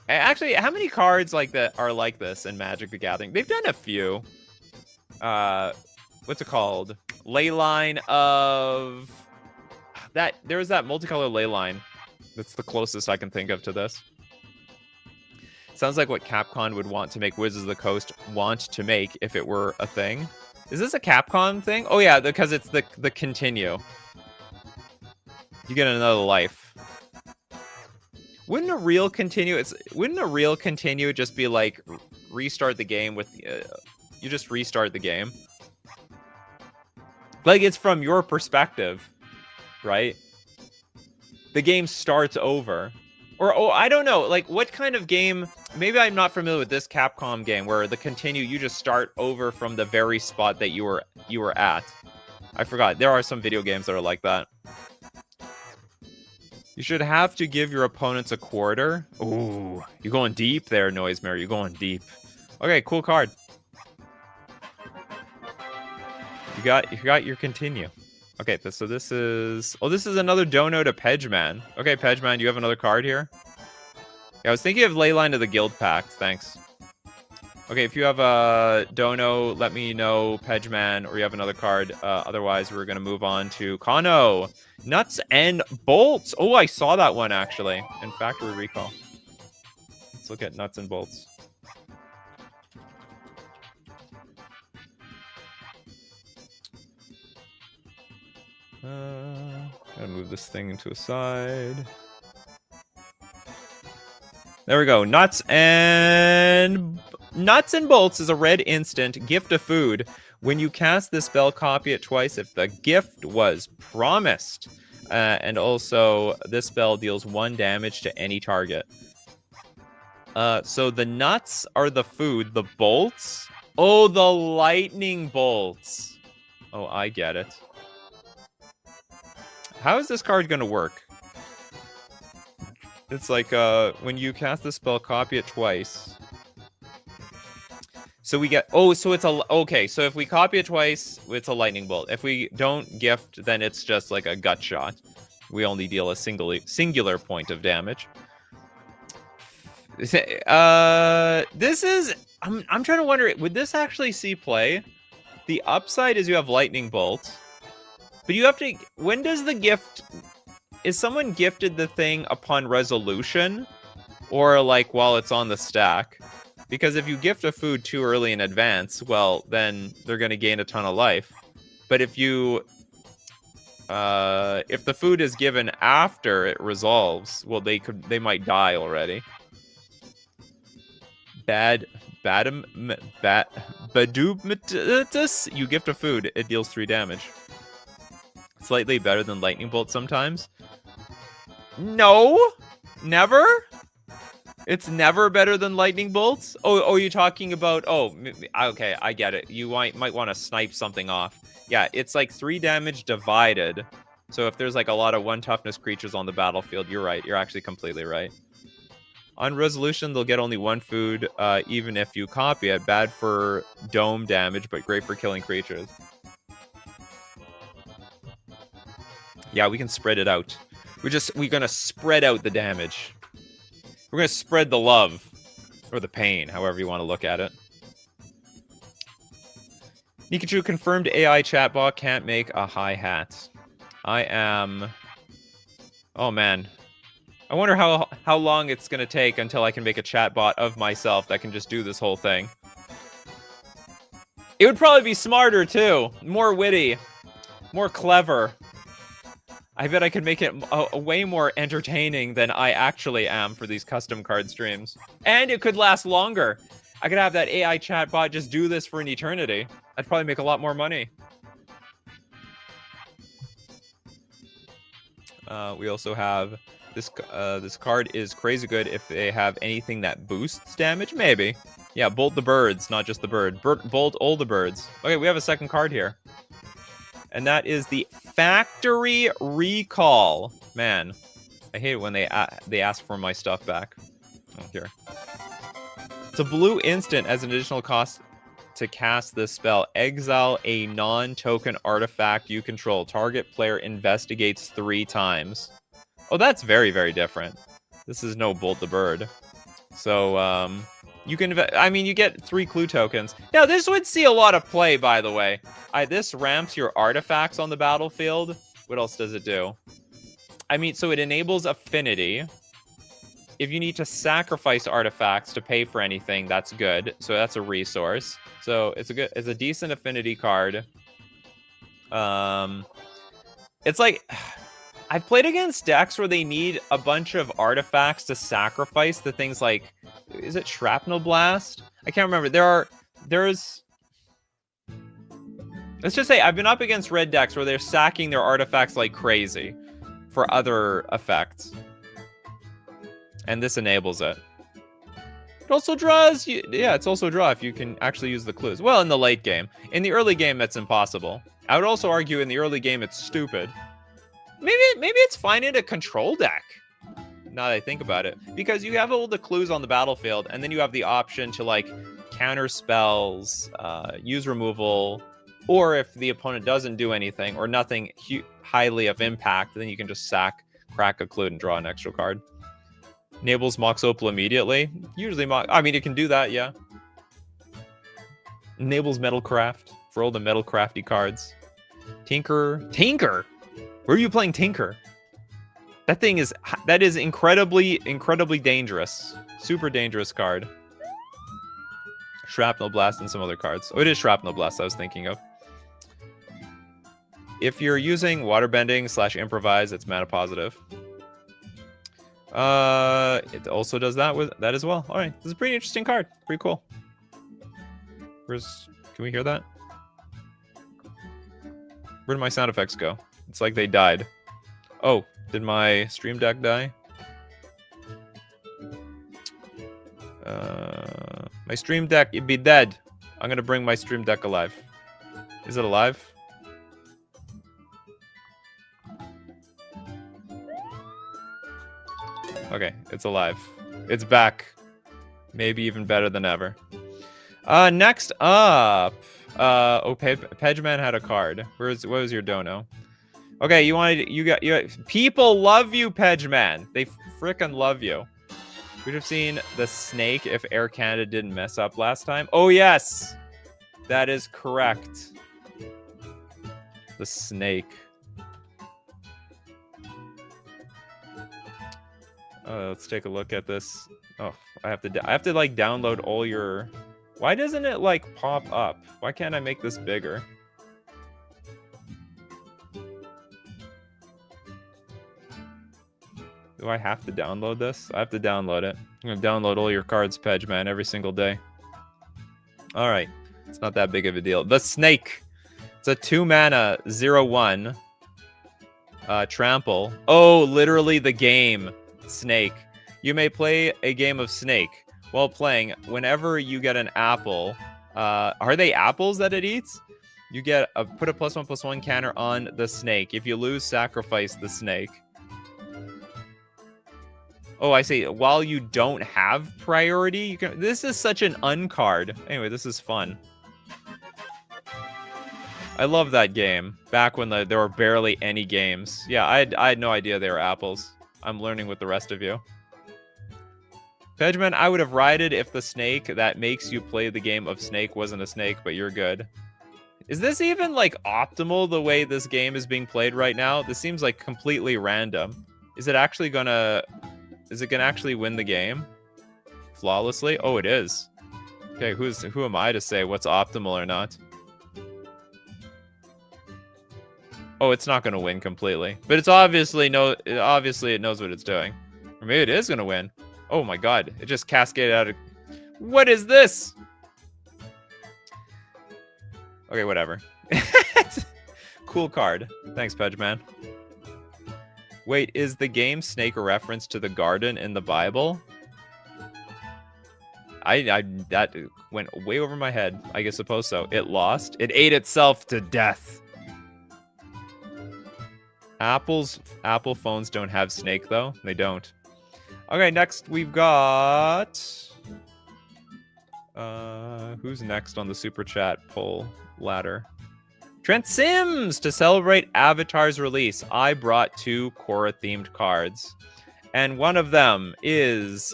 Actually, how many cards like that are like this in Magic the Gathering? They've done a few. What's it called? Leyline of that. There was that multicolor Leyline. That's the closest I can think of to this. Sounds like what Capcom would want to make Wizards of the Coast want to make if it were a thing. Is this a Capcom thing? Oh yeah, because it's the continue. You get another life. Wouldn't a real continue just be like restart the game with you just restart the game? Like it's from your perspective, right? The game starts over. Or, oh, I don't know, like, what kind of game... Maybe I'm not familiar with this Capcom game where the continue, you just start over from the very spot that you were at. I forgot. There are some video games that are like that. You should have to give your opponents a quarter. Ooh, you're going deep there, Noisemare. You're going deep. Okay, cool card. You got your continue. Okay, so this is... Oh, this is another Dono to Pedgeman. Okay, Pedgeman, you have another card here? Yeah, I was thinking of Leyline of the Guild Pact. Thanks. Okay, if you have a Dono, let me know, Pedgeman, or you have another card. Otherwise, we're going to move on to Kano. Nuts and Bolts. Oh, I saw that one, actually, in Factory Recall. Let's look at Nuts and Bolts. Gotta move this thing into a side. There we go. Nuts and Bolts is a red instant. Gift a food. When you cast this spell, copy it twice if the gift was promised. And also, this spell deals 1 damage to any target. So the nuts are the food. The bolts? Oh, the lightning bolts. Oh, I get it. How is this card going to work? It's like, when you cast the spell, copy it twice. So we get... Oh, so it's a... Okay, so if we copy it twice, it's a lightning bolt. If we don't gift, then it's just like a gut shot. We only deal a singular point of damage. This is... I'm trying to wonder, would this actually see play? The upside is you have lightning bolt. But you have to... When does the gift... Is someone gifted the thing upon resolution? Or, like, while it's on the stack? Because if you gift a food too early in advance, well, then they're going to gain a ton of life. But if you... if the food is given after it resolves, well, they might die already. Badubmatus, you gift a food, it deals 3 damage. Slightly better than lightning bolt sometimes. No, never. It's never better than lightning bolts. Oh, you're talking about? Oh, okay, I get it. You might want to snipe something off. Yeah, it's like 3 damage divided. So if there's like a lot of 1 toughness creatures on the battlefield, you're right. You're actually completely right. On resolution, they'll get only 1 food, even if you copy it. Bad for dome damage, but great for killing creatures. Yeah, we can spread it out. We're gonna spread out the damage. We're gonna spread the love. Or the pain, however you want to look at it. Nikachu confirmed AI chatbot can't make a hi-hat. I am... Oh, man. I wonder how long it's gonna take until I can make a chatbot of myself that can just do this whole thing. It would probably be smarter, too. More witty. More clever. I bet I could make it way more entertaining than I actually am for these custom card streams. And it could last longer. I could have that AI chatbot just do this for an eternity. I'd probably make a lot more money. We also have this card is crazy good if they have anything that boosts damage. Maybe. Yeah, bolt the birds, not just the bird. Bolt all the birds. Okay, we have a second card here. And that is the Factory Recall. Man, I hate it when they ask for my stuff back. Oh, here. It's a blue instant as an additional cost to cast this spell. Exile a non-token artifact you control. Target player investigates 3 times. Oh, that's very, very different. This is no Bolt the Bird. So, you can... I mean, you get 3 clue tokens. Now, this would see a lot of play, by the way. This ramps your artifacts on the battlefield. What else does it do? I mean, so it enables affinity. If you need to sacrifice artifacts to pay for anything, that's good. So that's a resource. So it's a decent affinity card. It's like I've played against decks where they need a bunch of artifacts to sacrifice the things like, is it Shrapnel Blast? I can't remember. There's let's just say I've been up against red decks where they're sacking their artifacts like crazy for other effects. And this enables it. It also draws you. Yeah, it's also a draw if you can actually use the clues. Well, in the late game. In the early game, that's impossible. I would also argue in the early game, it's stupid. Maybe it's fine in a control deck. Now that I think about it. Because you have all the clues on the battlefield, and then you have the option to, like, counter spells, use removal, or if the opponent doesn't do anything, or nothing highly of impact, then you can just crack a clue and draw an extra card. Enables Mox Opal immediately. Usually, I mean, it can do that, yeah. Enables Metalcraft for all the Metalcrafty cards. Tinker? Where are you playing Tinker? That is incredibly dangerous. Super dangerous card. Shrapnel Blast and some other cards. Oh, it is Shrapnel Blast I was thinking of. If you're using Waterbending / Improvise, it's mana positive. It also does that with that as well. All right, this is a pretty interesting card. Pretty cool. Can we hear that? Where did my sound effects go? It's like they died. Oh, did my stream deck die? My stream deck, it'd be dead. I'm gonna bring my stream deck alive. Is it alive? Okay, it's alive. It's back. Maybe even better than ever. Next up. Pedgeman had a card. What was your dono? Okay, people love you, Pedgeman. They frickin' love you. We'd have seen the snake if Air Canada didn't mess up last time. Oh, yes. That is correct. The snake. Let's take a look at this. Oh, I have to like download all your. Why doesn't it like pop up? Why can't I make this bigger? Do I have to download this? I have to download it. I'm gonna download all your cards, Pedgeman, every single day. All right, it's not that big of a deal. The snake. It's a 2-mana 0/1. Trample. Oh, literally the game. Snake. You may play a game of Snake. While playing, whenever you get an apple, are they apples that it eats? You get put a +1/+1 counter on the snake. If you lose, sacrifice the snake. Oh, I see. While you don't have priority, you can. This is such an uncard. Anyway, this is fun. I love that game. Back when there were barely any games. Yeah, I had no idea they were apples. I'm learning with the rest of you. Pedgeman, I would have righted if the snake that makes you play the game of Snake wasn't a snake, but you're good. Is this even, like, optimal the way this game is being played right now? This seems, like, completely random. Is it actually gonna... Is it gonna actually win the game? Flawlessly? Oh, it is. Okay, who am I to say what's optimal or not? Oh, it's not gonna win completely. But it's obviously it knows what it's doing. Or maybe it is gonna win. Oh my god, it just cascaded out of... What is this? Okay, whatever. Cool card. Thanks, Pedgeman. Wait, is the game Snake a reference to the garden in the Bible? That went way over my head. I guess suppose so. It lost. It ate itself to death. Apple phones don't have Snake, though. They don't. Okay, next we've got... who's next on the Super Chat poll ladder? Trent Sims! To celebrate Avatar's release, I brought 2 Korra-themed cards. And one of them is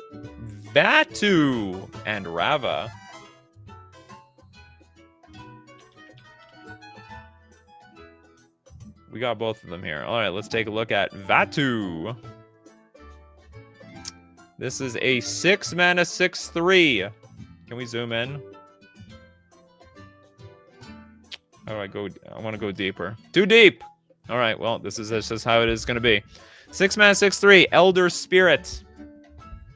Vatu and Rava. We got both of them here. All right, let's take a look at Vatu. This is a 6 mana 6/3. Can we zoom in? How do I go? I want to go deeper. Too deep. All right, well, this is just how it is going to be. 6 mana 6/3, Elder Spirit.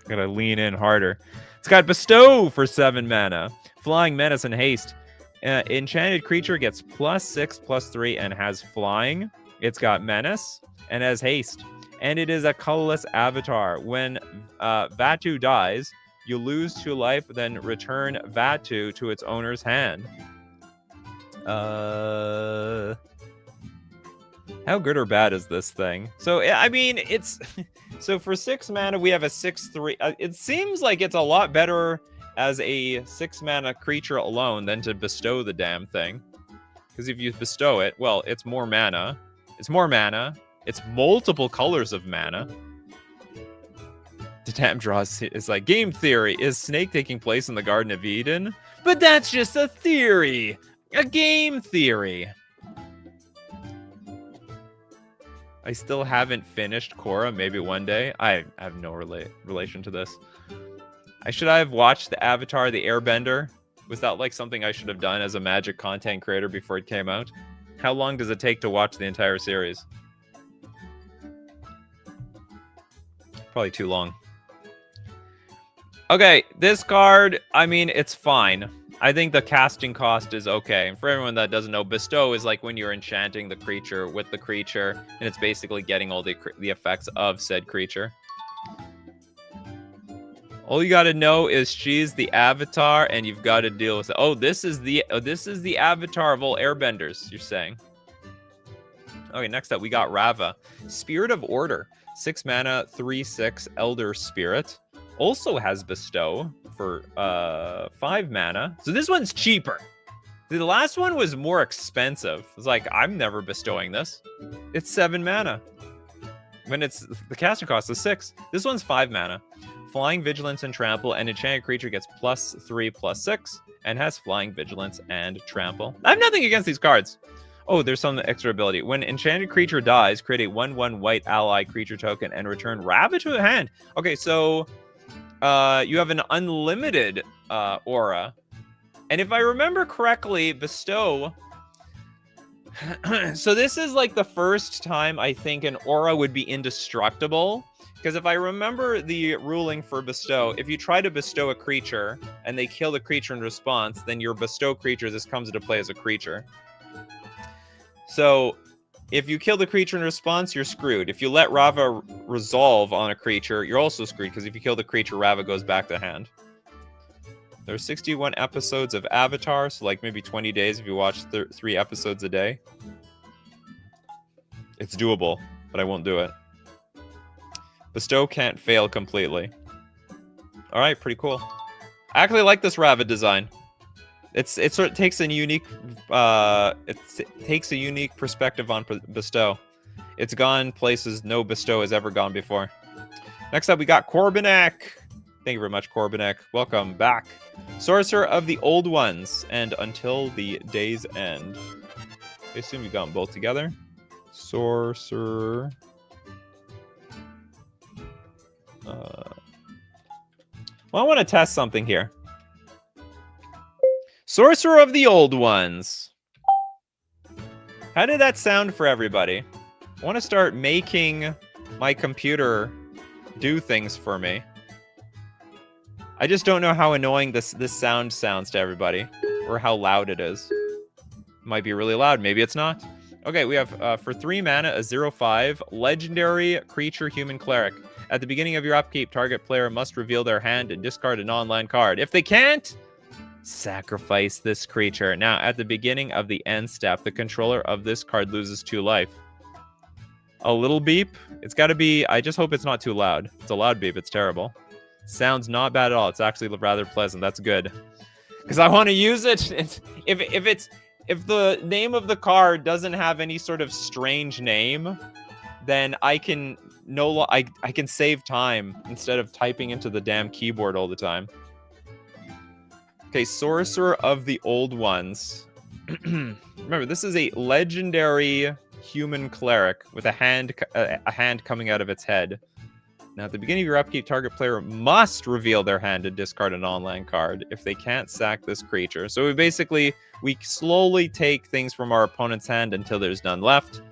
Gotta lean in harder. It's got Bestow for 7 mana. Flying, Menace, and Haste. Enchanted creature gets +6/+3 and has Flying. It's got Menace and has Haste. And it is a colorless avatar. When Vatu dies, you lose 2 life, then return Vatu to its owner's hand. How good or bad is this thing? So, I mean, it's... So for 6 mana, we have a 6/3. It seems like it's a lot better as a 6 mana creature alone than to bestow the damn thing. Because if you bestow it, well, it's more mana. It's more mana. It's multiple colors of mana. The damn draw is like, game theory. Is Snake taking place in the Garden of Eden? But that's just a theory. A game theory. I still haven't finished Korra. Maybe one day. I have no relation to this. Should I have watched the Avatar, the Airbender? Was that like something I should have done as a Magic content creator before it came out? How long does it take to watch the entire series? Probably too long. Okay, this card, I mean, it's fine. I think the casting cost is okay. And for everyone that doesn't know, Bestow is like when you're enchanting the creature with the creature, and it's basically getting all the effects of said creature. All you got to know is she's the avatar, and you've got to deal with it. Oh, this is the avatar of all airbenders, you're saying. Okay, next up, we got Rava. Spirit of Order. 6 mana, 3/6, Elder Spirit. Also has Bestow for 5 mana. So this one's cheaper. The last one was more expensive. It's like, I'm never bestowing this. It's 7 mana. When it's the caster cost is 6. This one's 5 mana. Flying, Vigilance, and Trample. An enchanted creature gets +3/+6 and has Flying, Vigilance, and Trample. I have nothing against these cards. Oh, there's some extra ability. When enchanted creature dies, create a 1/1 white ally creature token and return Rava to the hand. Okay, so you have an unlimited aura. And if I remember correctly, Bestow... So this is like the first time I think an aura would be indestructible. Because if I remember the ruling for Bestow, if you try to bestow a creature and they kill the creature in response, then your Bestow creature just comes into play as a creature. So if you kill the creature in response, you're screwed. If you let Rava resolve on a creature, you're also screwed, because if you kill the creature, Rava goes back to hand. There are 61 episodes of Avatar, so like maybe 20 days if you watch 3 episodes a day. It's doable, but I won't do it. Bestow can't fail completely. All right, pretty cool. I actually like this Rava design. It sort of takes a unique perspective on Bestow. It's gone places no Bestow has ever gone before. Next up, we got Corbinek. Thank you very much, Corbinek. Welcome back. Sorcerer of the Old Ones and Until the Day's End. I assume you got them both together. Sorcerer. Well, I want to test something here. Sorcerer of the Old Ones. How did that sound for everybody? I want to start making my computer do things for me. I just don't know how annoying this sound sounds to everybody, or how loud it is. It might be really loud. Maybe it's not. Okay, we have for 3 mana, a 0/5 legendary creature human cleric. At the beginning of your upkeep, target player must reveal their hand and discard a non-land card. If they can't, sacrifice this creature. Now, at the beginning of the end step, the controller of this card loses 2 life. A little beep. It's got to be... I just hope it's not too loud. It's a loud beep. It's terrible. Sounds not bad at all. It's actually rather pleasant. That's good. Because I want to use it. If the name of the card doesn't have any sort of strange name, then I can I can save time instead of typing into the damn keyboard all the time. Okay, Sorcerer of the Old Ones. Remember, this is a legendary human cleric with a hand coming out of its head. Now, at the beginning of your upkeep, target player must reveal their hand and discard a non-land card. If they can't sack this creature. So we slowly take things from our opponent's hand until there's none left.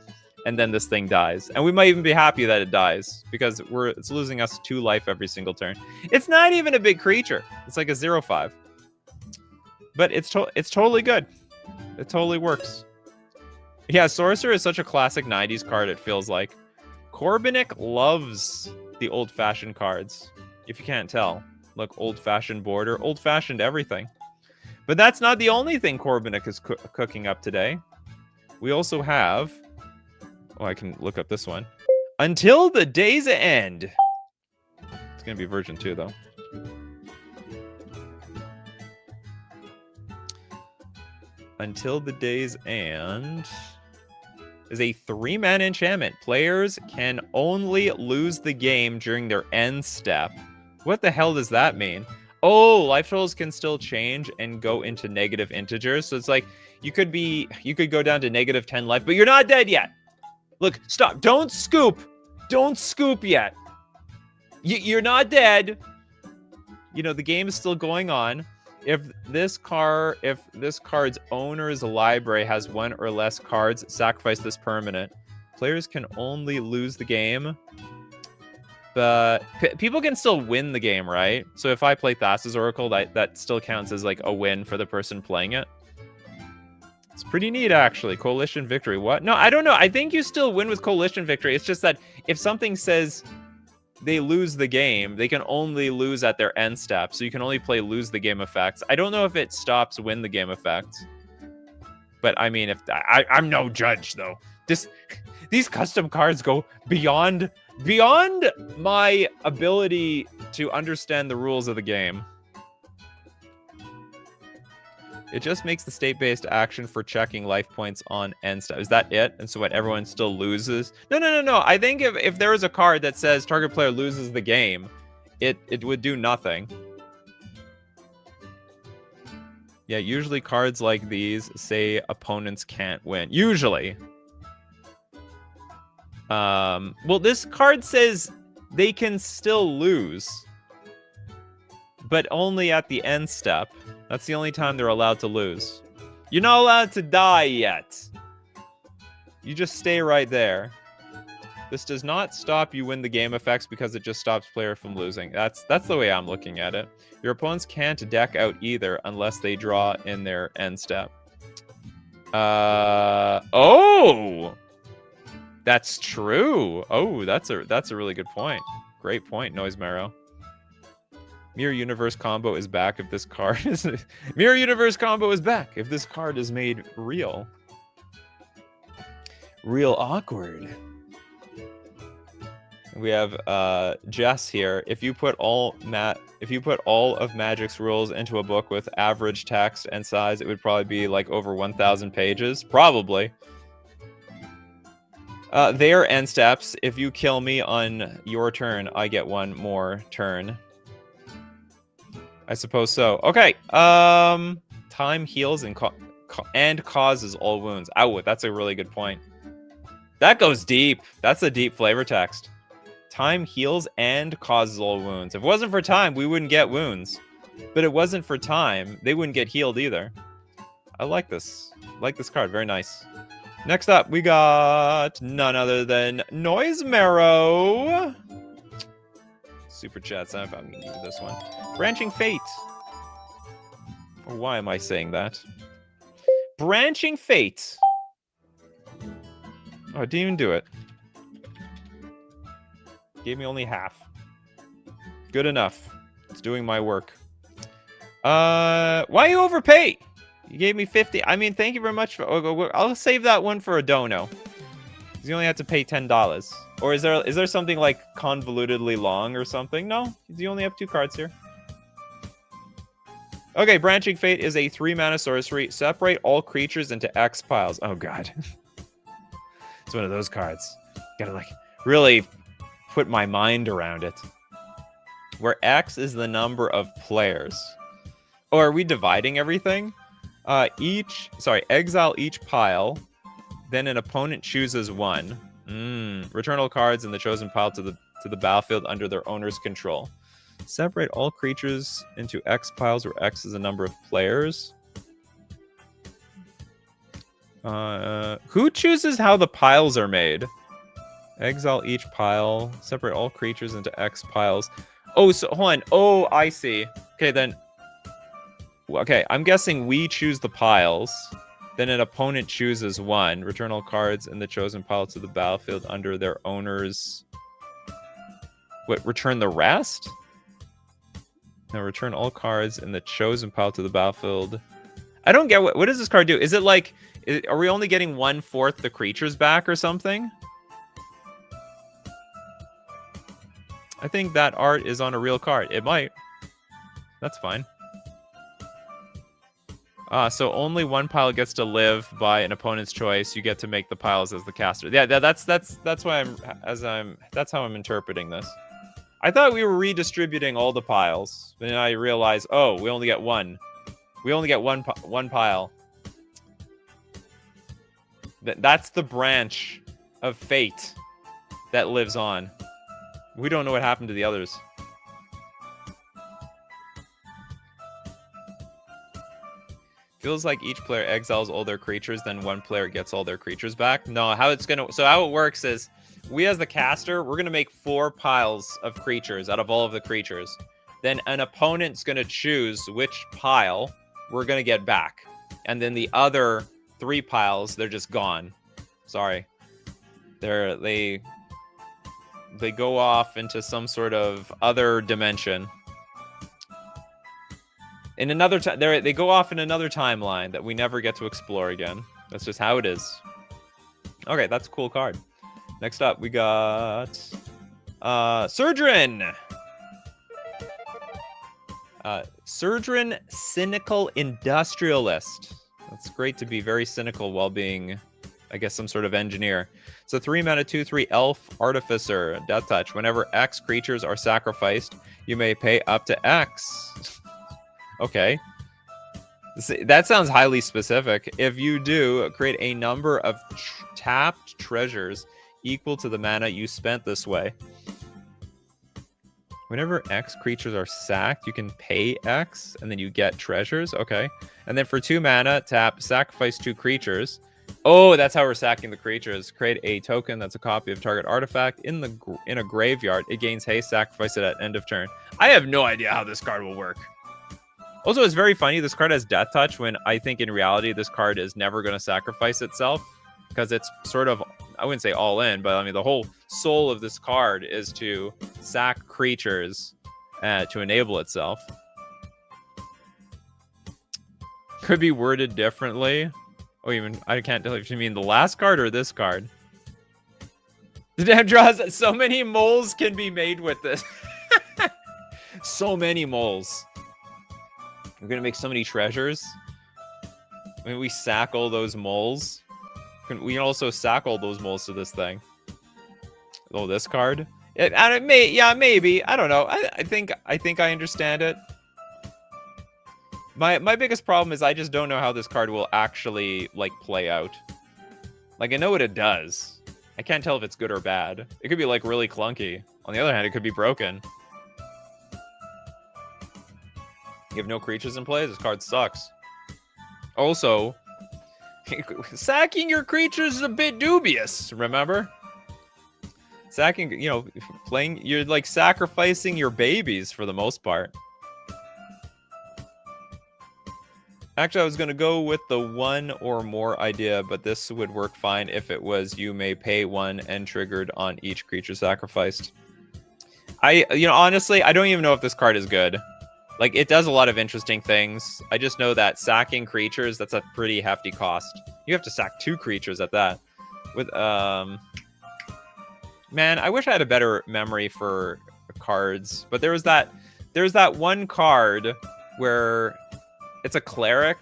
And then this thing dies. And we might even be happy that it dies, because it's losing us 2 life every single turn. It's not even a big creature. It's like a 0/5. But it's totally good. It totally works. Yeah, Sorcerer is such a classic 90s card, it feels like. Corbinic loves the old-fashioned cards, if you can't tell. Look, old-fashioned border, old-fashioned everything. But that's not the only thing Corbinic is cooking up today. We also have... Oh, I can look up this one. Until the Day's End. It's going to be version 2, though. Until the Day's End is a 3-mana enchantment. Players can only lose the game during their end step. What the hell does that mean? Oh, life totals can still change and go into negative integers. So it's like you could go down to negative 10 life, but you're not dead yet. Look, stop. Don't scoop. Don't scoop yet. You're not dead. You know, the game is still going on. If this card's owner's library has 1 or less cards, sacrifice this permanent. Players can only lose the game. But people can still win the game, right? So if I play Thassa's Oracle, that still counts as like a win for the person playing it. It's pretty neat, actually. Coalition victory. What? No, I don't know. I think you still win with coalition victory. It's just that if something says they lose the game, they can only lose at their end step. So you can only play lose the game effects. I don't know if it stops win the game effects. But I mean, I'm no judge, though. These custom cards go beyond my ability to understand the rules of the game. It just makes the state-based action for checking life points on end step. Is that it? And so what, everyone still loses? No. I think if there was a card that says target player loses the game, it would do nothing. Yeah, usually cards like these say opponents can't win. Usually. Well, this card says they can still lose, but only at the end step. That's the only time they're allowed to lose. You're not allowed to die yet. You just stay right there. This does not stop you win the game effects because it just stops player from losing. That's the way I'm looking at it. Your opponents can't deck out either unless they draw in their end step. Oh! That's true. Oh, that's a really good point. Great point, Noise Marrow. Mirror Universe combo is back if this card is... Mirror Universe combo is back if this card is made real. Real awkward. We have Jess here. If you put all of Magic's rules into a book with average text and size, it would probably be like over 1,000 pages. Probably. They are end steps. If you kill me on your turn, I get one more turn. I suppose so. Okay. Time heals and causes all wounds. Ow, that's a really good point. That goes deep. That's a deep flavor text. Time heals and causes all wounds. If it wasn't for time, we wouldn't get wounds. But it wasn't for time, they wouldn't get healed either. I like this. I like this card. Very nice. Next up, we got none other than Noise Marrow. Super chats. I don't know if I'm going to use this one. Branching Fate. Or why am I saying that? Branching Fate. Oh, I didn't even do it. Gave me only half. Good enough. It's doing my work. Why you overpay? You gave me 50. I mean, thank you very much for... I'll save that one for a dono. You only have to pay $10. Or is there something like convolutedly long or something? No, you only have 2 cards here. Okay, Branching Fate is a 3-mana sorcery. Separate all creatures into X piles. Oh god. It's one of those cards. Gotta like really put my mind around it. Where X is the number of players. Oh, are we dividing everything? Exile each pile Then an opponent chooses one. Return all cards in the chosen pile to the battlefield under their owner's control. Separate all creatures into X piles where X is the number of players. Who chooses how the piles are made? Exile each pile. Separate all creatures into X piles. Oh, so hold on. Oh, I see. Okay, then. Okay, I'm guessing we choose the piles. Then an opponent chooses one. Return all cards in the chosen pile to the battlefield under their owner's... What, return the rest? No, return all cards in the chosen pile to the battlefield. I don't get what does this card do? Is it like... are we only getting 1/4 the creatures back or something? I think that art is on a real card. It might. That's fine. So only one pile gets to live by an opponent's choice. You get to make the piles as the caster. Yeah, that's why that's how I'm interpreting this. I thought we were redistributing all the piles, but then I realized, oh, we only get one. We only get one pile. That's the branch of fate that lives on. We don't know what happened to the others. Feels like each player exiles all their creatures, then one player gets all their creatures back. No, how it works is, we as the caster, we're gonna make 4 piles of creatures out of all of the creatures. Then an opponent's gonna choose which pile we're gonna get back. And then the other 3 piles, they're just gone. Sorry. They go off into some sort of other dimension. In another they go off in another timeline that we never get to explore again. That's just how it is. Okay, that's a cool card. Next up, we got Surdrin. Surdrin, cynical industrialist. That's great to be very cynical while being, I guess, some sort of engineer. It's a 3-mana 2/3 elf artificer. Death touch. Whenever X creatures are sacrificed, you may pay up to X. Okay. That sounds highly specific. If you do, create a number of tapped treasures equal to the mana you spent this way. Whenever X creatures are sacked, you can pay X, and then you get treasures. Okay. And then for 2 mana, tap, sacrifice 2 creatures. Oh, that's how we're sacking the creatures. Create a token that's a copy of target artifact in a graveyard. It gains haste, sacrifice it at end of turn. I have no idea how this card will work. Also, it's very funny. This card has Death Touch when I think in reality this card is never going to sacrifice itself because it's sort of, I wouldn't say all in, but I mean the whole soul of this card is to sack creatures to enable itself. Could be worded differently. Oh, I can't tell if you mean the last card or this card. The damn draws. So many moles can be made with this. So many moles. We're gonna make so many treasures. I mean, we sack all those moles. We can also sack all those moles to this thing. Oh, this card. Yeah, maybe. I don't know. I think I understand it. My biggest problem is I just don't know how this card will actually like play out. Like I know what it does. I can't tell if it's good or bad. It could be like really clunky. On the other hand, it could be broken. You have no creatures in play, this card sucks. Also, sacking your creatures is a bit dubious, remember? Sacking, you're like sacrificing your babies for the most part. Actually, I was going to go with the 1 or more idea, but this would work fine if it was you may pay 1 and triggered on each creature sacrificed. Honestly, I don't even know if this card is good. Like, it does a lot of interesting things. I just know that sacking creatures, that's a pretty hefty cost. You have to sack 2 creatures at that. Man, I wish I had a better memory for cards. But there's that one card where it's a cleric.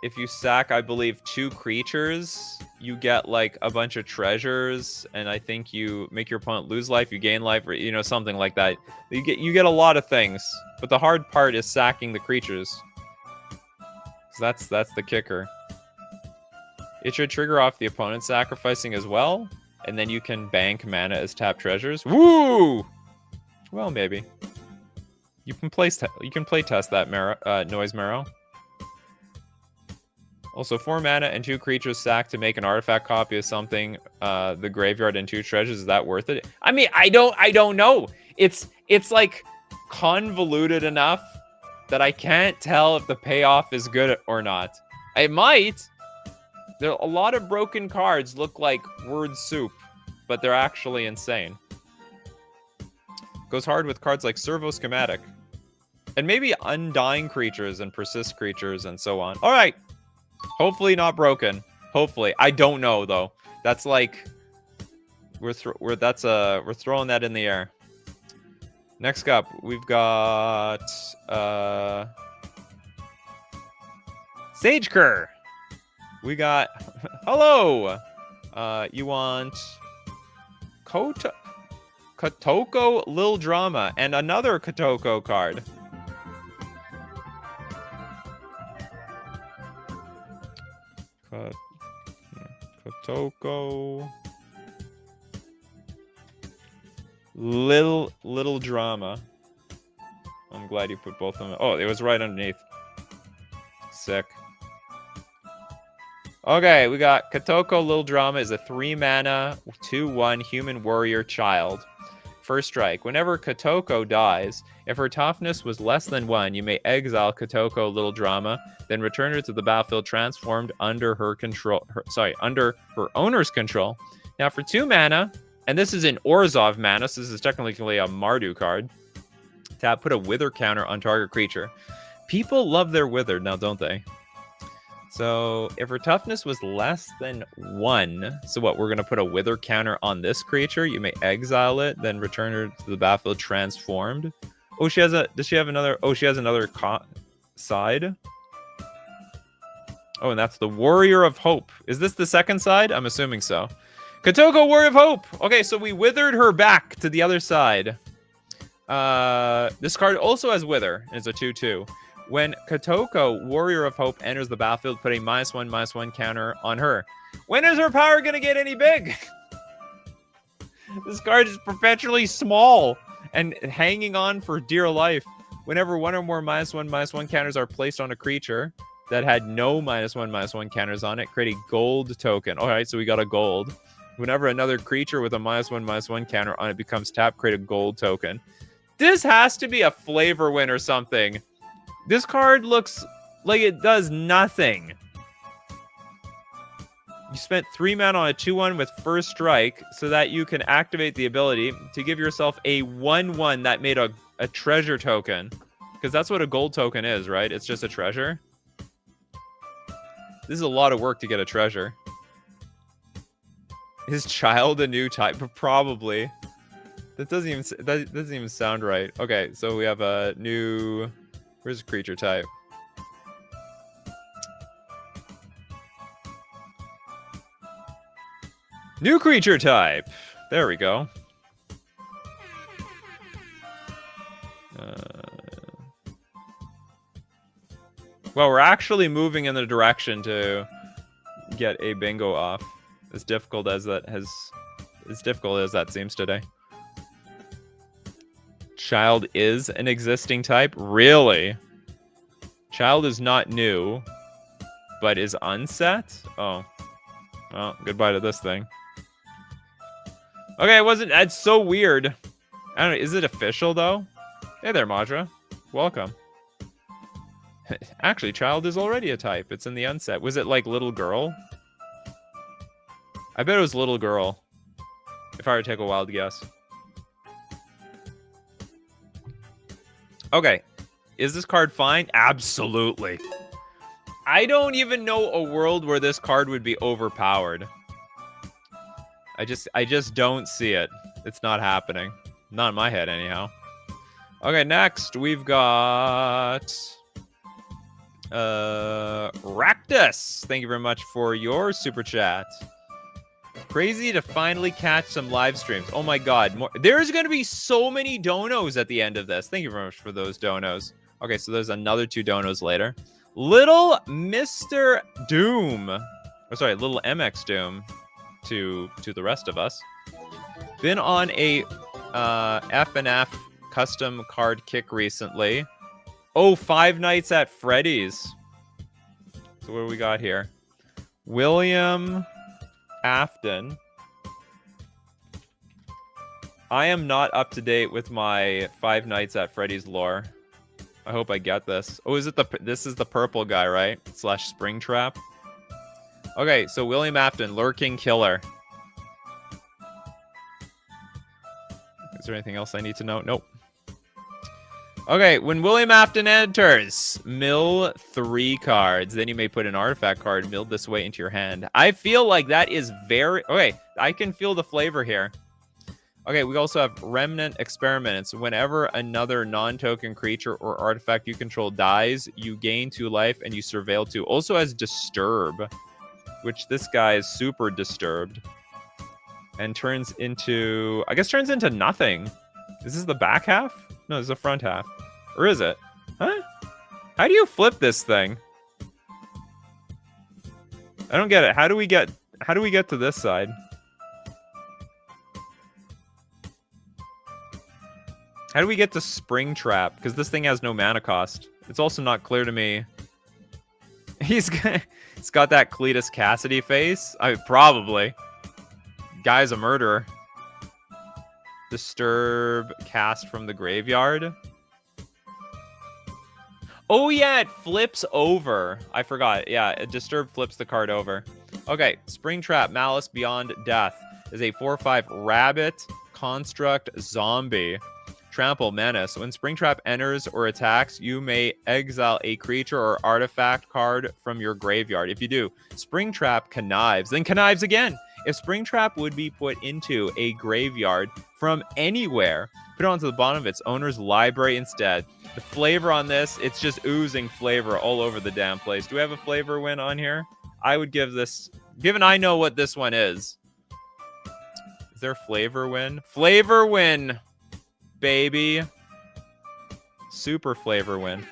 If you sack, I believe, 2 creatures, you get like a bunch of treasures, and I think you make your opponent lose life, you gain life, or something like that. You get a lot of things, but the hard part is sacking the creatures. So that's the kicker. It should trigger off the opponent sacrificing as well, and then you can bank mana as tap treasures. Woo! Well, maybe. You can play test that noise marrow. Also, 4 mana and 2 creatures sacked to make an artifact copy of something. The graveyard and 2 treasures. Is that worth it? I mean, I don't know. It's like convoluted enough that I can't tell if the payoff is good or not. It might. There are a lot of broken cards look like word soup, but they're actually insane. Goes hard with cards like Servo Schematic. And maybe Undying creatures and Persist creatures and so on. All right. Hopefully not broken. Hopefully. I don't know, though. That's like... We're throwing that in the air. Next up, we've got... Sagecur. We got... Hello! You want... Kotoko Lil Drama and another Kotoko card. Kotoko Little Drama. I'm glad you put both of them. Oh, it was right underneath. Sick. Okay, we got Kotoko Lil Drama is a 3 mana, 2/1 human warrior child. First strike. Whenever Kotoko dies, if her toughness was less than 1, you may exile Kotoko Little Drama, then return her to the battlefield transformed under her control. Under her owner's control. Now for 2 mana, and this is in Orzhov mana, so this is technically a Mardu card. Tap, put a wither counter on target creature. People love their wither now, don't they? So if her toughness was less than 1, so what, we're going to put a wither counter on this creature. You may exile it, then return her to the battlefield transformed. Oh, she has does she have another? Oh, she has another side. Oh, and that's the Warrior of Hope. Is this the second side? I'm assuming so. Kotoko, Warrior of Hope. Okay, so we withered her back to the other side. This card also has Wither. It's a 2/2. When Kotoko, Warrior of Hope, enters the battlefield, put a -1/-1 counter on her. When is her power going to get any big? This card is perpetually small and hanging on for dear life. Whenever 1 or more -1/-1 counters are placed on a creature that had no -1/-1 counters on it, create a gold token. All right, so we got a gold. Whenever another creature with a -1/-1 counter on it becomes tapped, create a gold token. This has to be a flavor win or something. This card looks like it does nothing. You spent 3 mana on a 2/1 with first strike so that you can activate the ability to give yourself a 1/1 that made a treasure token. Because that's what a gold token is, right? It's just a treasure. This is a lot of work to get a treasure. Is child a new type? Probably. That doesn't even sound right. Okay, so we have a new... Where's the creature type? New creature type. There we go. Well, we're actually moving in the direction to get a bingo off. As difficult as that seems today. Child is an existing type? Really? Child is not new, but is unset? Oh. Well, goodbye to this thing. Okay, that's so weird. I don't know, is it official though? Hey there, Madra. Welcome. Actually, child is already a type. It's in the unset. Was it like little girl? I bet it was little girl. If I were to take a wild guess. Okay. Is this card fine? Absolutely. I don't even know a world where this card would be overpowered. I just don't see it. It's not happening. Not in my head, anyhow. Okay, next we've got... Raktus. Thank you very much for your super chat. Crazy to finally catch some live streams. Oh my god. There's going to be so many donos at the end of this. Thank you very much for those donos. Okay, so there's another 2 donos later. Little Mr. Doom. or sorry, little MX Doom to the rest of us. Been on a F&F custom card kick recently. Oh, Five Nights at Freddy's. So what do we got here? William Afton. I am not up to date with my Five Nights at Freddy's lore. I hope I get this. Oh, is it this is the purple guy, right? / Springtrap. Okay, so William Afton, Lurking Killer. Is there anything else I need to know? Nope. Okay, when William Afton enters, mill 3 cards. Then you may put an artifact card milled this way into your hand. I feel like that is very... Okay, I can feel the flavor here. Okay, we also have Remnant Experiments. Whenever another non-token creature or artifact you control dies, you gain 2 life and you surveil 2. Also has Disturb, which this guy is super disturbed. And turns into... I guess turns into nothing. Is this the back half? No, this is the front half. Or is it? Huh? How do you flip this thing? I don't get it. How do we get to this side? How do we get to Springtrap? Because this thing has no mana cost. It's also not clear to me. He's got that Cletus Cassidy face. Probably. Guy's a murderer. Disturb cast from the graveyard. Oh yeah, it flips over. I forgot. Yeah, Disturb flips the card over. Okay, Springtrap, Malice Beyond Death is a 4/5 rabbit construct zombie. Trample Menace. When Springtrap enters or attacks, you may exile a creature or artifact card from your graveyard. If you do, Springtrap connives, then connives again. If Springtrap would be put into a graveyard from anywhere, put it onto the bottom of its owner's library instead. The flavor on this, it's just oozing flavor all over the damn place. Do we have a flavor win on here? I would give this, given I know what this one is. Is there flavor win? Flavor win, baby. Super flavor win.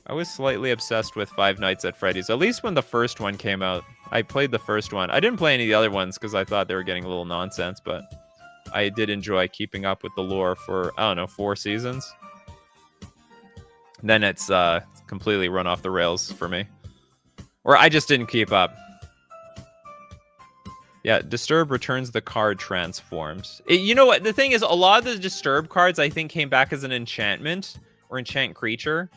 I was slightly obsessed with Five Nights at Freddy's, at least when the first one came out. I played the first one. I didn't play any of the other ones because I thought they were getting a little nonsense, but I did enjoy keeping up with the lore for, I don't know, 4 seasons. Then it's completely run off the rails for me. Or I just didn't keep up. Yeah, Disturb returns the card transformed. You know what? The thing is, a lot of the Disturb cards, I think, came back as an enchantment or enchant creature.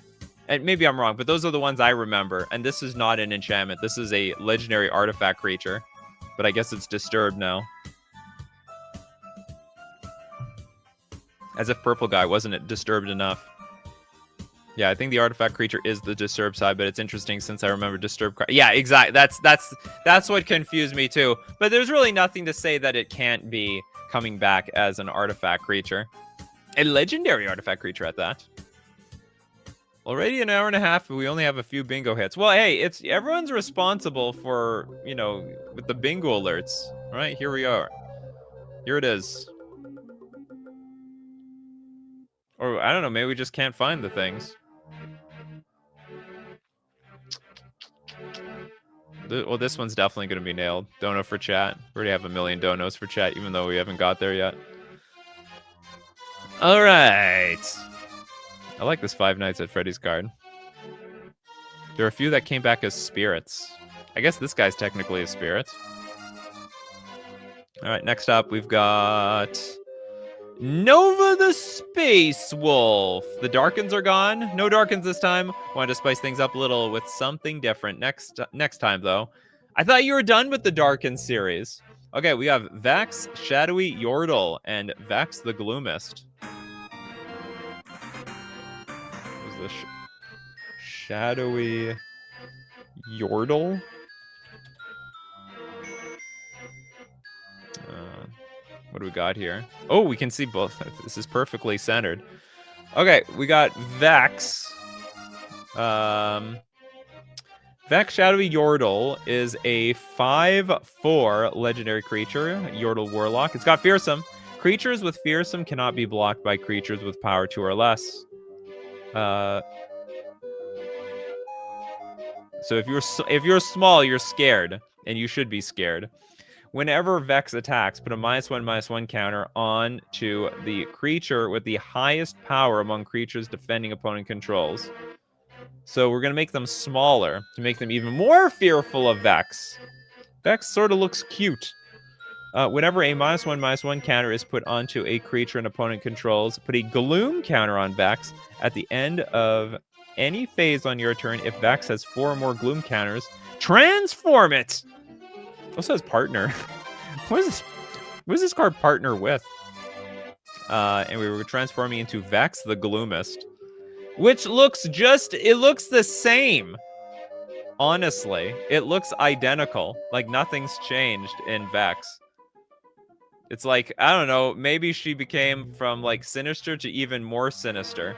And maybe I'm wrong, but those are the ones I remember. And this is not an enchantment. This is a legendary artifact creature. But I guess it's Disturbed now. As if Purple Guy wasn't disturbed enough. Yeah, I think the artifact creature is the Disturbed side, but it's interesting since I remember Disturbed card. Yeah, exactly. That's what confused me too. But there's really nothing to say that it can't be coming back as an artifact creature. A legendary artifact creature at that. Already an hour and a half, but we only have a few bingo hits. Well, hey, everyone's responsible for, you know, with the bingo alerts. All right, here we are. Here it is. Or, I don't know, maybe we just can't find the things. Well, this one's definitely going to be nailed. Dono for chat. We already have 1 million donos for chat, even though we haven't got there yet. All right. I like this Five Nights at Freddy's card. There are a few that came back as spirits. I guess this guy's technically a spirit. All right, next up, we've got Nova the Space Wolf. The Darkens are gone. No Darkens this time. Wanted to spice things up a little with something different next time, though. I thought you were done with the Darkens series. Okay, we have Vex, Shadowy Yordle, and Vex the Gloomist. Who's this? Shadowy Yordle? What do we got here? Oh, we can see both. This is perfectly centered. Okay, we got Vex. Vex Shadowy Yordle is a 5/4 legendary creature, Yordle Warlock. It's got Fearsome. Creatures with Fearsome cannot be blocked by creatures with power 2 or less. So if you're small, you're scared, and you should be scared. Whenever Vex attacks, put a -1/-1 counter on to the creature with the highest power among creatures defending opponent controls. So we're gonna make them smaller to make them even more fearful of Vex. Vex sort of looks cute. Whenever a -1/-1 counter is put onto a creature an opponent controls, put a Gloom counter on Vex at the end of any phase on your turn. If Vex has 4 or more Gloom counters, transform it! Also has partner. What is this? What is this card partner with? And we were transforming into Vex the Gloomist, which looks it looks the same. Honestly, it looks identical. Like nothing's changed in Vex. It's like, I don't know, maybe she became from like sinister to even more sinister.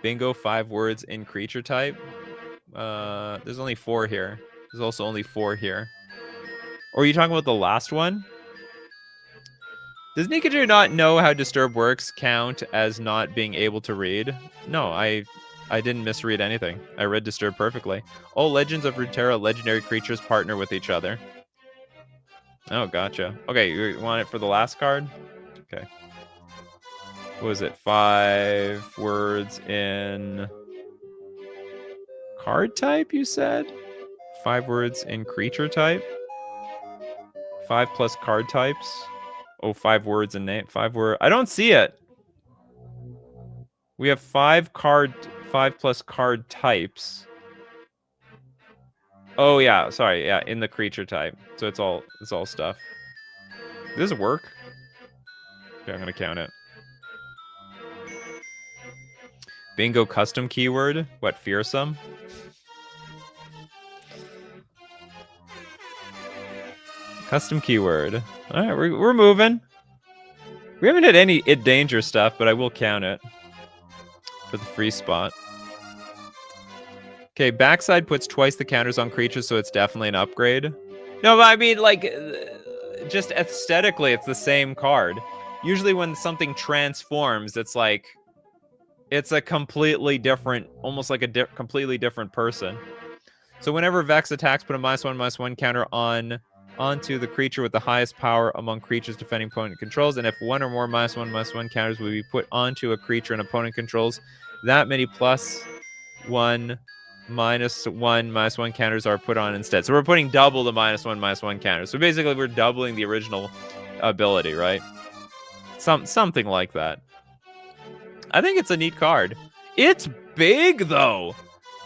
Bingo, 5 words in creature type. There's only 4 here. There's also only 4 here. Or are you talking about the last one? Does Nikachu not know how Disturb works count as not being able to read? No, I didn't misread anything. I read Disturb perfectly. All Legends of Runeterra legendary creatures partner with each other. Oh, gotcha. Okay, you want it for the last card? Okay. What was it? 5 words in card type, you said? 5 words in creature type? 5 plus card types? Oh, 5 words in name. 5 word. I don't see it. We have 5 plus card types. Oh yeah, sorry, yeah, in the creature type. So it's all stuff. Does this work? Okay, I'm gonna count it. Bingo custom keyword. What, fearsome? Custom keyword. All right, we're moving. We haven't hit any danger stuff, but I will count it for the free spot. Okay, backside puts twice the counters on creatures, so it's definitely an upgrade. No, but I mean, like, just aesthetically, it's the same card. Usually when something transforms, it's like, it's a completely different, almost like a completely different person. So whenever Vex attacks, put a -1/-1 counter onto the creature with the highest power among creatures defending opponent controls, and if 1 or more -1/-1 counters will be put onto a creature an opponent controls, that many +1 -1/-1 counters are put on instead. So we're putting double the -1/-1 counters. So basically we're doubling the original ability, right? Something like that. I think it's a neat card. It's big though.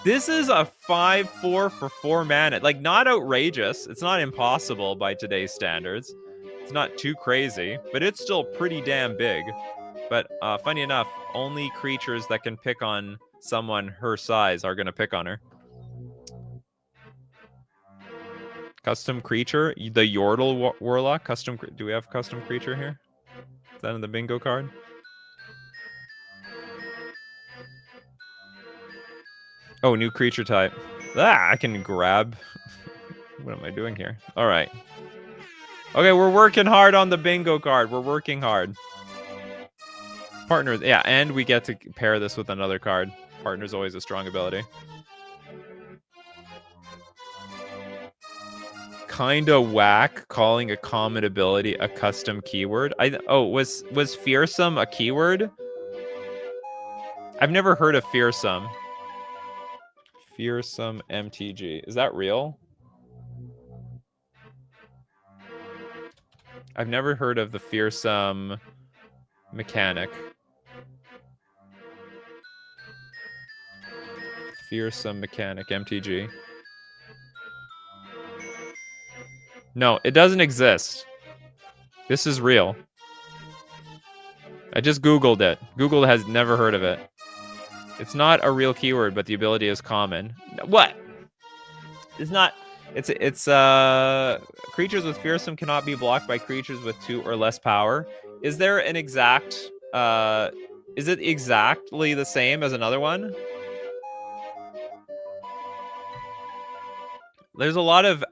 This is a 5/4 for 4 mana. Like, not outrageous. It's not impossible by today's standards. It's not too crazy, but it's still pretty damn big. But funny enough, only creatures that can pick on someone her size are going to pick on her. Custom creature, the Yordle Warlock. Do we have custom creature here? Is that in the bingo card? Oh, new creature type. I can grab. What am I doing here? All right. Okay, we're working hard on the bingo card. We're working hard. Partners, yeah, and we get to pair this with another card. Partner's always a strong ability. Kinda whack calling a common ability a custom keyword. Was fearsome a keyword? I've never heard of fearsome. Fearsome MTG. Is that real? I've never heard of the fearsome mechanic. Fearsome mechanic MTG. No, it doesn't exist. This is real. I just Googled it. Google has never heard of it. It's not a real keyword, but the ability is common. What? It's not. It's creatures with fearsome cannot be blocked by creatures with 2 or less power. Is there an exact? Is it exactly the same as another one? There's a lot of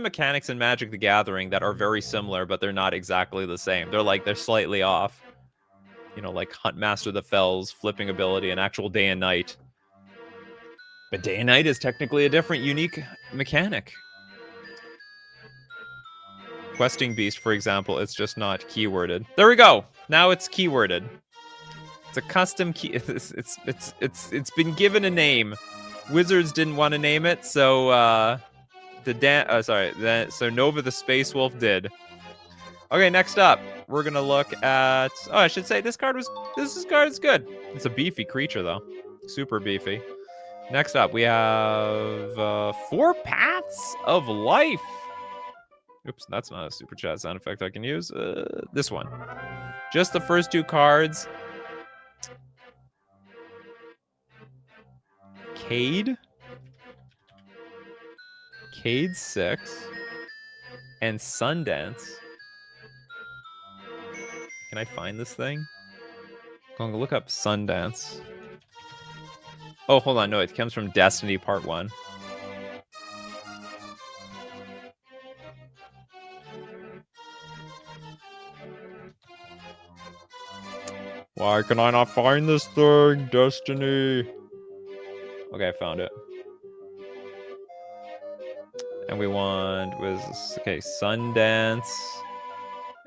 mechanics in Magic the Gathering that are very similar, but they're not exactly the same. They're slightly off. You know, like Huntmaster the Fells, flipping ability, and actual day and night. But day and night is technically a different, unique mechanic. Questing Beast, for example, it's just not keyworded. There we go. Now it's keyworded. It's a custom key. It's been given a name. Wizards didn't want to name it, so so Nova the Space Wolf did. Okay, next up, we're gonna look at. Oh, I should say this card is good. It's a beefy creature though, super beefy. Next up, we have 4 Paths of Life. Oops, that's not a super chat sound effect I can use. This one. Just the first 2 cards. Cade 6, and Sundance. Can I find this thing? I'm gonna look up Sundance. Oh, hold on. No, it comes from Destiny Part 1. Why can I not find this thing, Destiny? Okay, I found it. And we want okay, Sundance.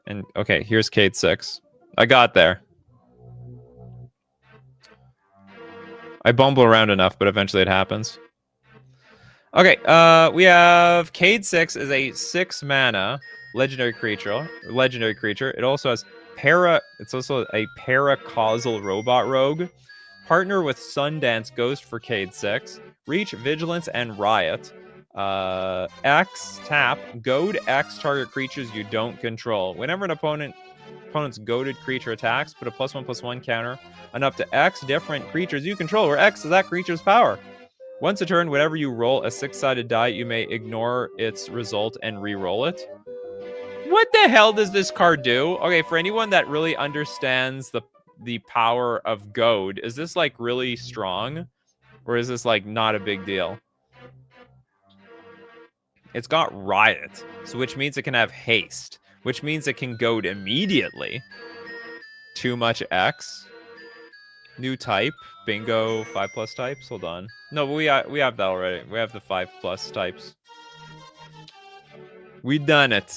And okay, here's Cade 6. I got there. I bumble around enough, but eventually it happens. Okay, we have Cade 6 is a 6 mana legendary creature. It also has it's also a paracausal robot rogue. Partner with Sundance Ghost for Cade 6. Reach, Vigilance, and Riot. X, tap, goad X target creatures you don't control. Whenever an opponent's goaded creature attacks, put a +1/+1 counter on up to X different creatures you control, where X is that creature's power. Once a turn, whenever you roll a 6-sided die, you may ignore its result and re-roll it. What the hell does this card do? Okay, for anyone that really understands the power of goad, is this like really strong? Or is this like not a big deal? It's got Riot, so which means it can have haste, which means it can goad immediately. Too much X. New type. Bingo. 5+ types. Hold on. No, but we have that already. We have the 5+ types. We done it.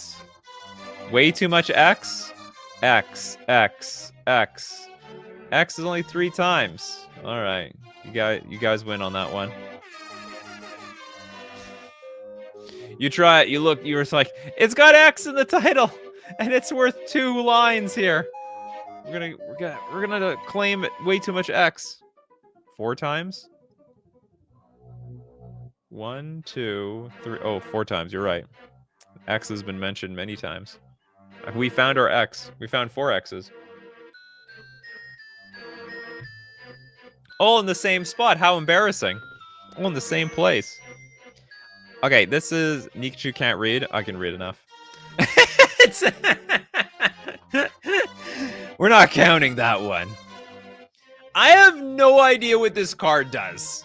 Way too much X. X. X. X. X is only 3 times. All right. You guys win on that one. You try it, you look, you're just like, it's got X in the title, and it's worth 2 lines here. We're gonna claim it way too much X. 4 times? 1, 2, 3. Oh, 4 times, you're right. X has been mentioned many times. We found our X. We found 4 X's. All in the same spot, how embarrassing. All in the same place. Okay, this is Nikachu can't read. I can read enough. We're not counting that one. I have no idea what this card does.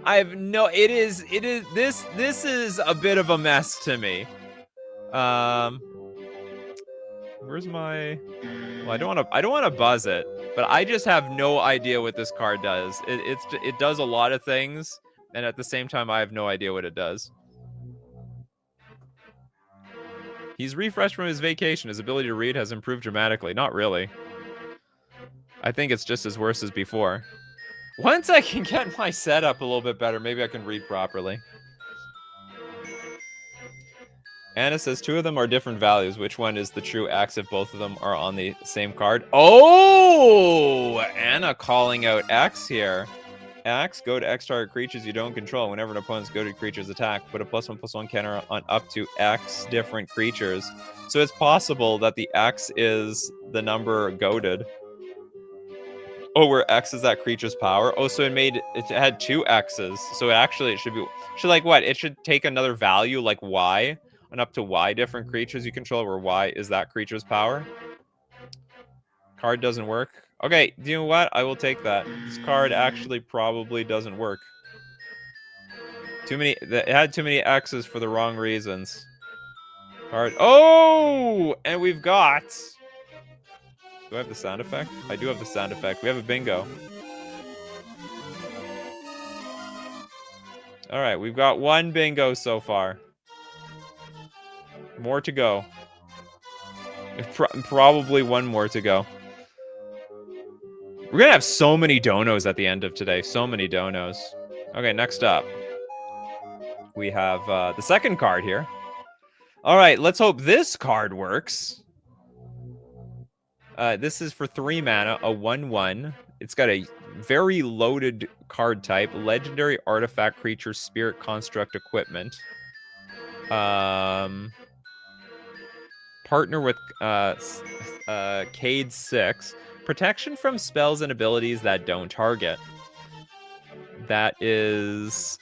I have no. This is a bit of a mess to me. Where's my? Well, I don't want to buzz it, but I just have no idea what this card does. It does a lot of things. And at the same time, I have no idea what it does. He's refreshed from his vacation. His ability to read has improved dramatically. Not really. I think it's just as worse as before. Once I can get my setup a little bit better, maybe I can read properly. Anna says 2 of them are different values. Which one is the true X if both of them are on the same card? Oh! Anna calling out X here. X, go to X target creatures you don't control. Whenever an opponent's goaded creatures attack, put a +1/+1 counter on up to X different creatures. So it's possible that the X is the number goaded. Oh, where X is that creature's power. Oh, so it had 2 X's. So it should like what? It should take another value like Y and up to Y different creatures you control, where Y is that creature's power. Card doesn't work. Okay, do you know what? I will take that. This card actually probably doesn't work. It had too many X's for the wrong reasons. Card. Oh! And we've got... Do I have the sound effect? I do have the sound effect. We have a bingo. All right, we've got one bingo so far. More to go. Probably one more to go. We're going to have so many donos at the end of today. So many donos. Okay, next up. We have the second card here. All right, let's hope this card works. This is for 3 mana, a 1/1. It's got a very loaded card type. Legendary artifact creature, spirit construct equipment. Partner with Cade 6. Protection from spells and abilities that don't target. That is...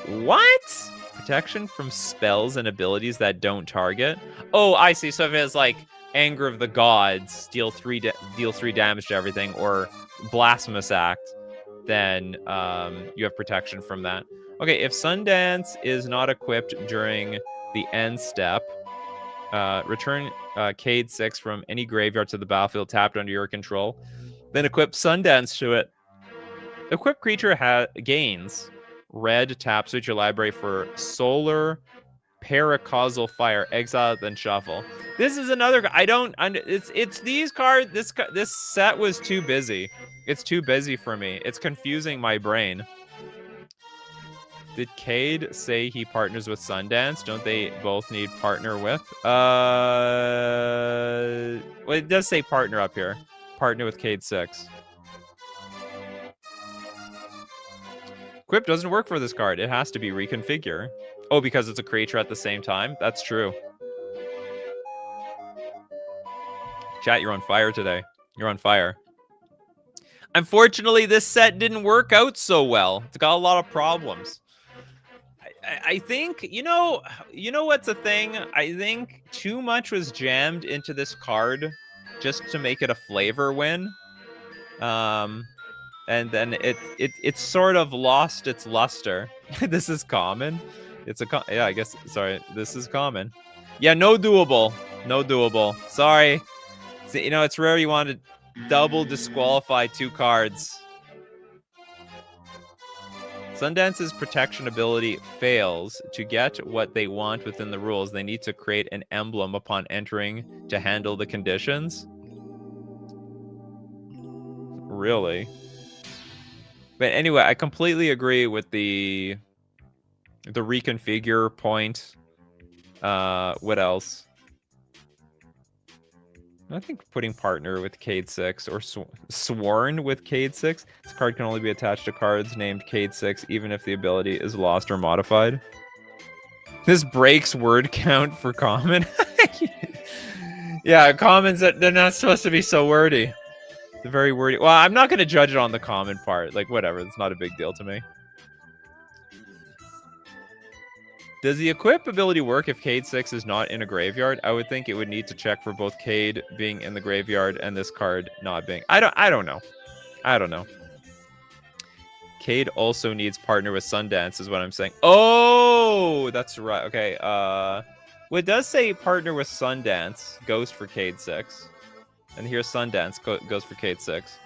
What? Protection from spells and abilities that don't target? Oh, I see. So if it has, like, Anger of the Gods, deal 3 damage to everything, or Blasphemous Act, then you have protection from that. Okay, if Sundance is not equipped during the end step, return Cade 6 from any graveyard to the battlefield tapped under your control, then equip Sundance to it. Equipped creature gains red, tap, switch your library for solar paracausal fire, exile, then shuffle. This is another. It's these cards. This set was too busy. It's too busy for me. It's confusing my brain. Did Cade say he partners with Sundance? Don't they both need partner with? Well, it does say partner up here. Partner with Cade 6. Equip doesn't work for this card. It has to be reconfigure. Oh, because it's a creature at the same time? That's true. Chat, you're on fire today. You're on fire. Unfortunately, this set didn't work out so well. It's got a lot of problems. I think, you know what's a thing? I think too much was jammed into this card just to make it a flavor win. And then it sort of lost its luster. This is common. Yeah, I guess. Sorry, this is common. Yeah, no doable. No doable. Sorry. See, it's rare you want to double disqualify 2 cards. Sundance's protection ability fails. To get what they want within the rules, they need to create an emblem upon entering to handle the conditions. Really? But anyway, I completely agree with the reconfigure point. What else? I think putting partner with Cade 6 or sworn with Cade 6. This card can only be attached to cards named Cade 6, even if the ability is lost or modified. This breaks word count for common. Yeah, commons, they're not supposed to be so wordy. They're very wordy. Well, I'm not going to judge it on the common part. Like, whatever. It's not a big deal to me. Does the equip ability work if Cade 6 is not in a graveyard? I would think it would need to check for both Cade being in the graveyard and this card not being. I don't know. I don't know. Cade also needs partner with Sundance is what I'm saying. Oh, that's right. Okay. Well, it does say partner with Sundance. Ghost for Cade 6. And here's Sundance goes for Cade 6.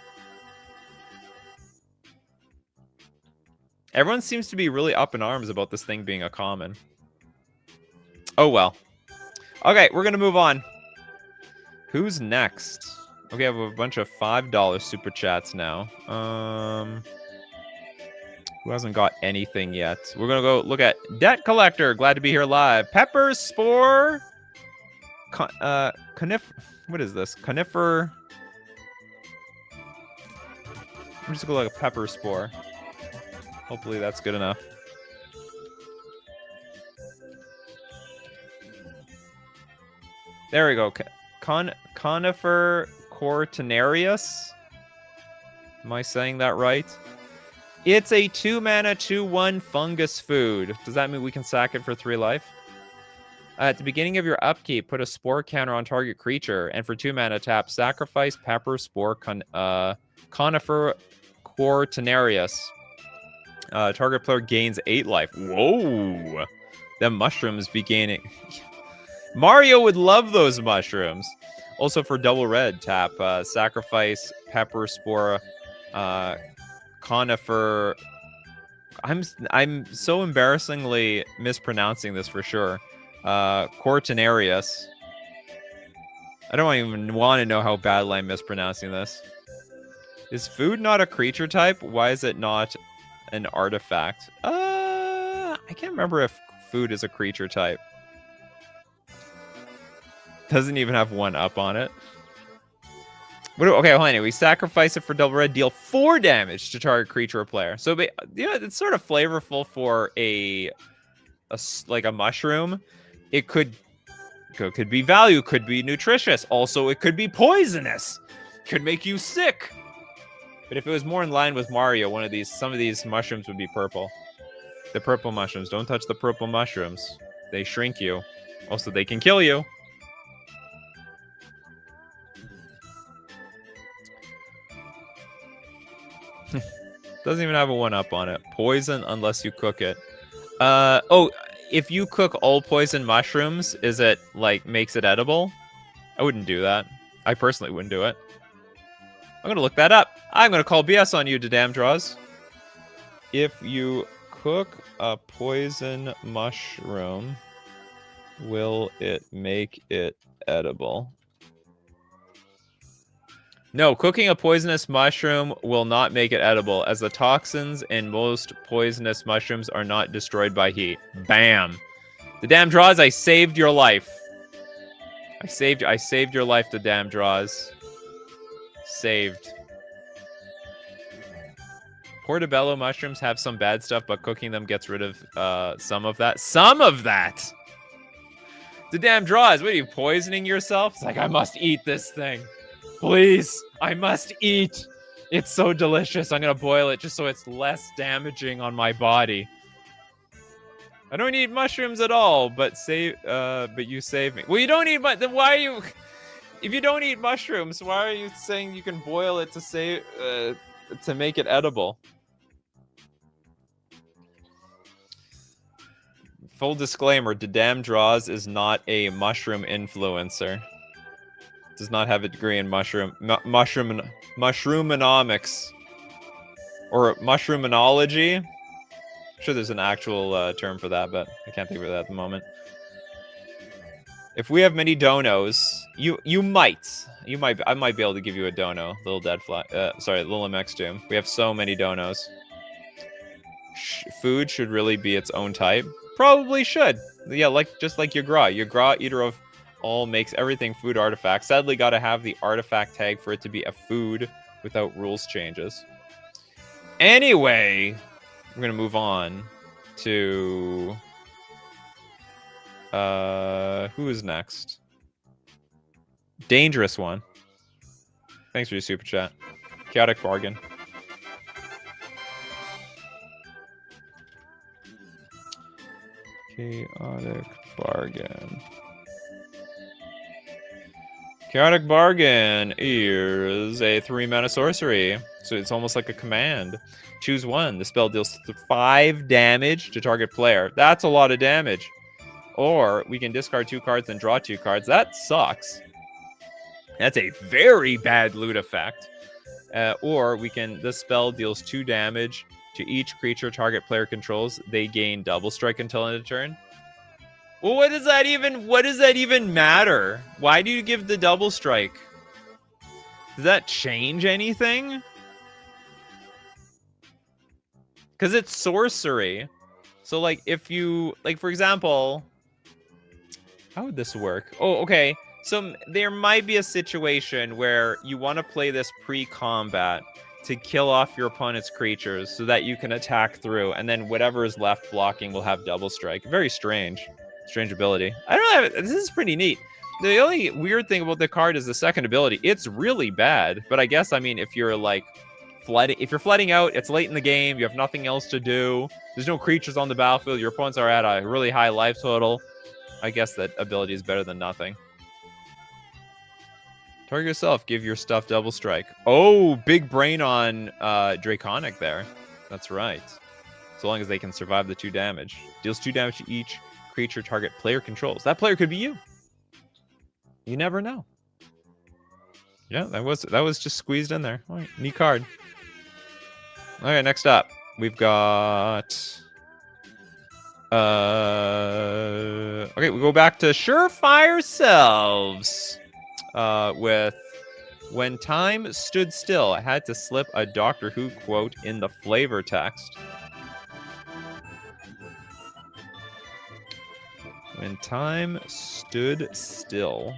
Everyone seems to be really up in arms about this thing being a common. Oh, well. Okay, we're going to move on. Who's next? Okay, I have a bunch of $5 super chats now. Who hasn't got anything yet? We're going to go look at Debt Collector. Glad to be here live. Pepper Spore. What is this? Conifer. I'm just going to look at Pepper Spore. Hopefully that's good enough. There we go. Conifer cortinarius. Am I saying that right? It's a 2-mana, 2/1 fungus food. Does that mean we can sack it for 3 life? At the beginning of your upkeep, put a spore counter on target creature, and for 2 mana, tap sacrifice Pepper Spore Conifer cortinarius. Target player gains 8 life. Whoa! Them mushrooms be gaining. Mario would love those mushrooms. Also for double red, tap sacrifice Pepper Spore Conifer I'm so embarrassingly mispronouncing this for sure. Cortinarius. I don't even want to know how badly I'm mispronouncing this. Is food not a creature type? Why is it not an artifact? I can't remember if food is a creature type. Doesn't even have 1-up on it. Okay, hold on. Anyway, we sacrifice it for double red, deal 4 damage to target creature or player. So, yeah, it's sort of flavorful for like a mushroom. It could be value, could be nutritious. Also, it could be poisonous. Could make you sick. But if it was more in line with Mario, some of these mushrooms would be purple. The purple mushrooms. Don't touch the purple mushrooms. They shrink you. Also, they can kill you. Doesn't even have a 1-up on it. Poison unless you cook it. Oh, if you cook all poison mushrooms, is it like makes it edible? I wouldn't do that. I personally wouldn't do it. I'm gonna look that up. I'm gonna call BS on you, Damn Draws. If you cook a poison mushroom, will it make it edible? No, cooking a poisonous mushroom will not make it edible, as the toxins in most poisonous mushrooms are not destroyed by heat. Bam. The Damn Draws, I saved your life. I saved your life, the Damn Draws. Saved. Portobello mushrooms have some bad stuff, but cooking them gets rid of some of that. Some of that! The Damn Draws, what are you, poisoning yourself? It's like, I must eat this thing. Please, I must eat. It's so delicious. I'm gonna boil it just so it's less damaging on my body. I don't eat mushrooms at all, but you save me. Well, you don't eat, but then why are you? If you don't eat mushrooms, why are you saying you can boil it to make it edible? Full disclaimer: the Damn Draws is not a mushroom influencer. Does not have a degree in mushroomonomics or mushroomonology. I'm sure there's an actual term for that, but I can't think of it at the moment. If we have many donos, I might be able to give you a dono, little dead fly. Sorry, little MX Doom. We have so many donos. Food should really be its own type. Probably should. Yeah, just like Yagra. Yagra, eater of all, makes everything food artifacts. Sadly, gotta have the artifact tag for it to be a food without rules changes. Anyway, we're gonna move on to who is next? Dangerous one. Thanks for your super chat. Chaotic bargain. Chaotic bargain. Chaotic Bargain is a 3-mana sorcery, so it's almost like a command. Choose one. The spell deals 5 damage to target player. That's a lot of damage. Or we can discard 2 cards and draw 2 cards. That sucks. That's a very bad loot effect. Or this spell deals 2 damage to each creature target player controls. They gain double strike until end of turn. Well, what does that even matter? Why do you give the double strike? Does that change anything? Because it's sorcery. So, like, if you, like, for example, how would this work? Oh, okay. So there might be a situation where you want to play this pre-combat to kill off your opponent's creatures so that you can attack through, and then whatever is left blocking will have double strike. Very strange. Strange ability. I don't know. This is pretty neat. The only weird thing about the card is the second ability. It's really bad, but I guess, I mean, if you're like flooding out, it's late in the game, you have nothing else to do, there's no creatures on the battlefield, your opponents are at a really high life total, I guess that ability is better than nothing. Target yourself, give your stuff double strike. Oh, big brain on Draconic there. That's right. So long as they can survive the 2 damage. Deals 2 damage to each creature target player controls. That player could be you. You never know. Yeah, that was just squeezed in there. All right, neat card. Okay, next up. We've got... Okay, we go back to Surefire Selves. With... When time stood still, I had to slip a Doctor Who quote in the flavor text. When time stood still.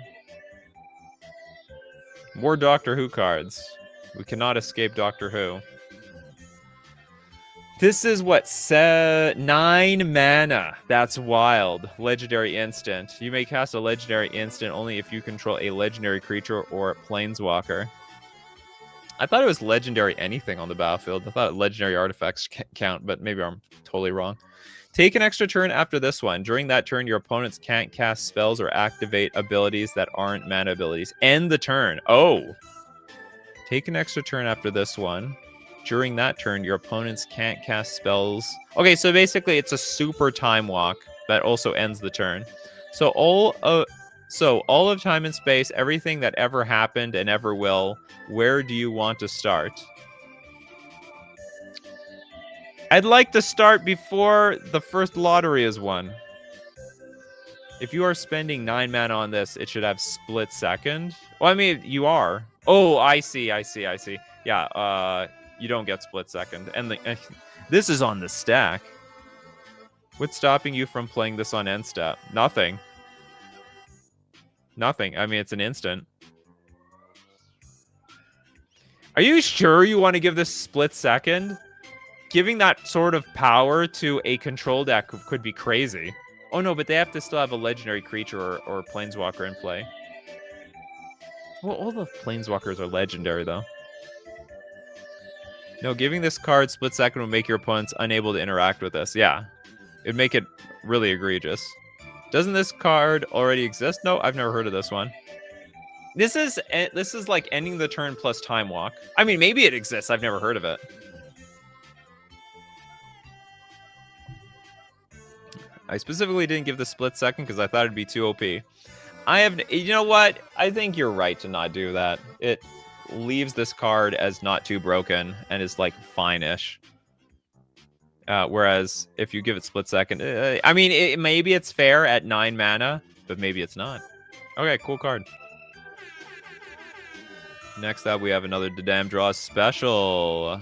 More Doctor Who cards. We cannot escape Doctor Who. This is what? 9 mana. That's wild. Legendary instant. You may cast a legendary instant only if you control a legendary creature or planeswalker. I thought it was legendary anything on the battlefield. I thought legendary artifacts count, but maybe I'm totally wrong. Take an extra turn after this one. During that turn, your opponents can't cast spells or activate abilities that aren't mana abilities. End the turn. Oh. Take an extra turn after this one. During that turn, your opponents can't cast spells. Okay, so basically it's a super time walk that also ends the turn. So all of time and space, everything that ever happened and ever will, where do you want to start? I'd like to start before the first lottery is won. If you are spending 9 mana on this, it should have split second. Well, I mean, you are. Oh, I see. Yeah, you don't get split second. And this is on the stack. What's stopping you from playing this on end step? Nothing. Nothing. I mean, it's an instant. Are you sure you want to give this split second? Giving that sort of power to a control deck could be crazy. Oh no, but they have to still have a legendary creature or planeswalker in play. Well, all the planeswalkers are legendary, though. No, giving this card split second will make your opponents unable to interact with this. Yeah, it'd make it really egregious. Doesn't this card already exist? No, I've never heard of this one. This is like ending the turn plus time walk. I mean, maybe it exists. I've never heard of it. I specifically didn't give the split second because I thought it'd be too OP. You know what? I think you're right to not do that. It leaves this card as not too broken and is like fine-ish. Whereas if you give it split second, I mean, maybe it's fair at 9 mana, but maybe it's not. Okay, cool card. Next up, we have another The Damned Draw special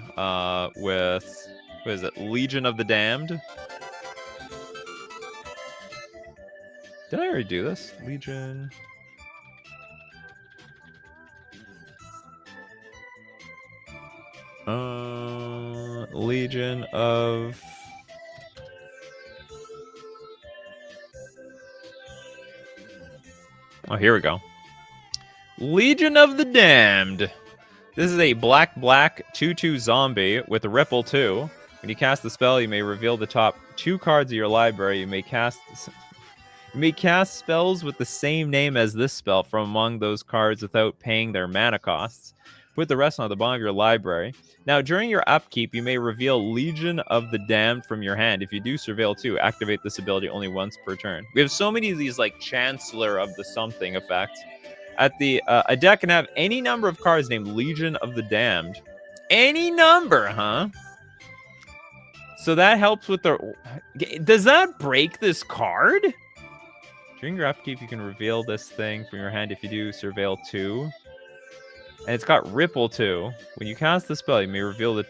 with, what is it, Legion of the Damned. Did I already do this? Legion. Legion of... Oh, here we go. Legion of the Damned. This is a black 2/2 zombie with a Ripple 2. When you cast the spell, you may reveal the top 2 cards of your library. You may cast spells with the same name as this spell from among those cards without paying their mana costs. Put the rest on the bottom of your library. Now, during your upkeep, you may reveal Legion of the Damned from your hand. If you do Surveil 2, activate this ability only once per turn. We have so many of these, like, Chancellor of the Something effects. A deck can have any number of cards named Legion of the Damned. Any number, huh? So that helps with the... Does that break this card? During your upkeep, you can reveal this thing from your hand if you do Surveil 2. And it's got Ripple 2. When you cast the spell, you may reveal the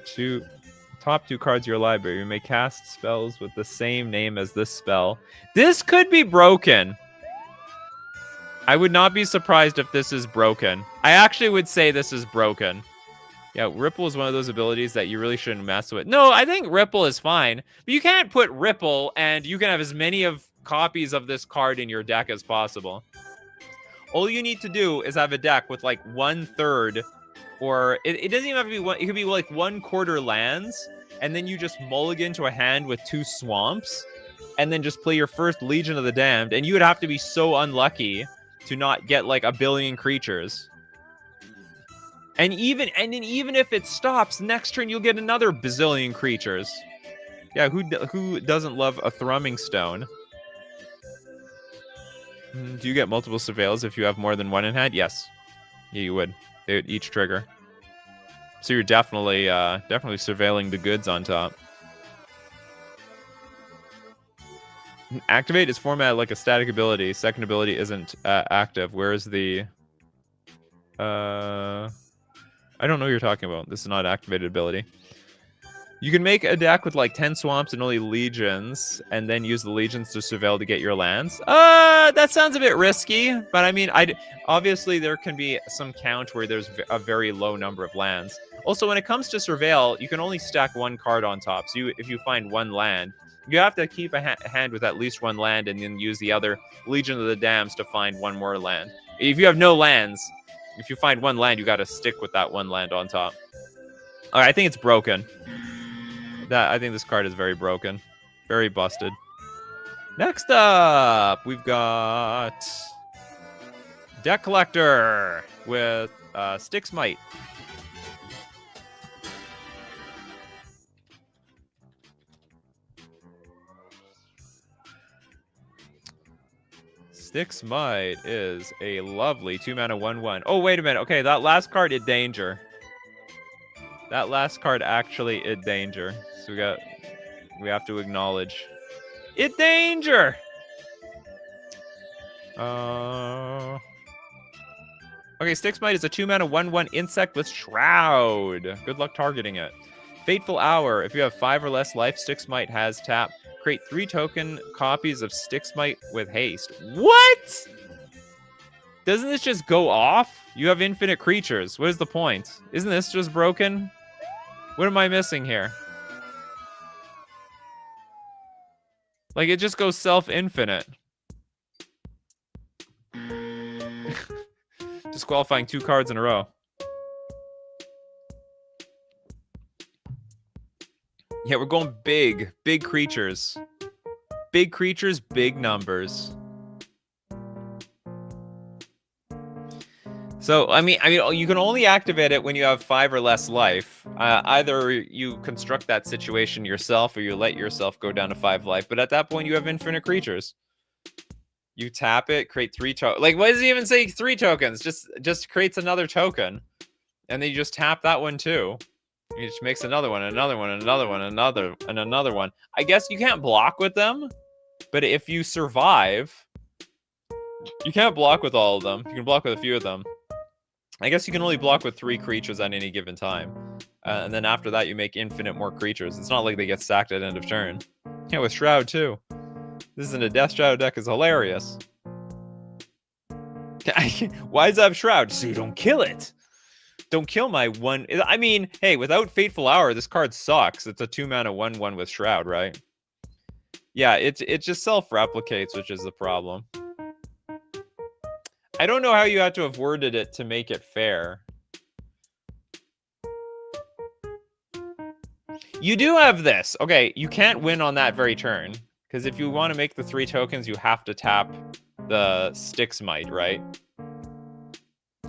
top 2 cards of your library. You may cast spells with the same name as this spell. This could be broken. I would not be surprised if this is broken. I actually would say this is broken. Yeah, Ripple is one of those abilities that you really shouldn't mess with. No, I think Ripple is fine. But you can't put Ripple and you can have as many copies of this card in your deck as possible. All you need to do is have a deck with like 1/3, or it doesn't even have to be one. It could be like 1/4 lands, and then you just mulligan to a hand with 2 swamps, and then just play your first Legion of the Damned. And you would have to be so unlucky to not get like 1 billion creatures. And even if it stops next turn, you'll get another bazillion creatures. Yeah, who doesn't love a Thrumming Stone? Do you get multiple surveils if you have more than 1 in hand? Yes. Yeah, you would. They would each trigger. So you're definitely surveilling the goods on top. Activate is formatted like a static ability. Second ability isn't active. Where's the... I don't know what you're talking about. This is not activated ability. You can make a deck with like 10 swamps and only legions, and then use the legions to surveil to get your lands. That sounds a bit risky, but I mean, obviously there can be some count where there's a very low number of lands. Also, when it comes to surveil, you can only stack one card on top. So if you find one land, you have to keep a hand with at least one land, and then use the other Legion of the Dams to find one more land. If you have no lands, if you find one land, you got to stick with that one land on top. All right, I think it's broken. I think this card is very broken. Very busted. Next up, we've got Deck Collector with Styx Might. Styx Might is a lovely 2-mana 1/1. Oh, wait a minute. Okay, that last card is danger. That last card actually is danger. So we have to acknowledge it danger. Okay, Styx Might is a 2-mana 1/1 insect with Shroud. Good luck targeting it. Fateful Hour. If you have 5 or less life, Styx Might has tap. Create 3 token copies of Styx Might with haste. What? Doesn't this just go off? You have infinite creatures. What is the point? Isn't this just broken? What am I missing here? Like, it just goes self-infinite. Disqualifying 2 cards in a row. Yeah, we're going big. Big creatures. Big creatures, big numbers. So, I mean, you can only activate it when you have 5 or less life. Either you construct that situation yourself, or you let yourself go down to 5 life. But at that point, you have infinite creatures. You tap it, create 3 tokens. Like, what does it even say 3 tokens? Just creates another token. And then you just tap that one too. It just makes another one, another one, another one, another one. I guess you can't block with them. But if you survive, you can't block with all of them. You can block with a few of them. I guess you can only block with 3 creatures at any given time. And then after that, you make infinite more creatures. It's not like they get stacked at end of turn. Yeah, with Shroud, too. This isn't a Death Shroud deck. Is hilarious. Why does that have Shroud? So you don't kill it. Don't kill my one. I mean, hey, without Fateful Hour, this card sucks. It's a 2-mana 1/1 with Shroud, right? Yeah, it just self-replicates, which is the problem. I don't know how you had to have worded it to make it fair. You do have this. Okay, you can't win on that very turn. Because if you want to make the 3 tokens, you have to tap the Styx Might, right?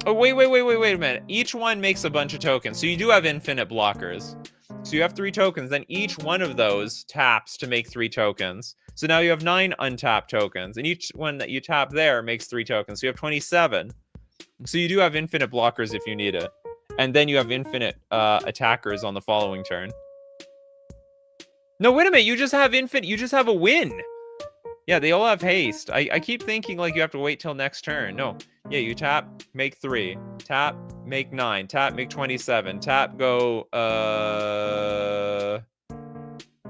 Oh, wait a minute. Each one makes a bunch of tokens. So you do have infinite blockers. So you have 3 tokens, then each one of those taps to make 3 tokens. So now you have 9 untapped tokens, and each one that you tap there makes 3 tokens. So you have 27. So you do have infinite blockers if you need it. And then you have infinite attackers on the following turn. No, wait a minute. You just have a win. Yeah, they all have haste. I keep thinking like you have to wait till next turn. No. Yeah, you tap, make 3. Tap, make 9. Tap, make 27. Tap, go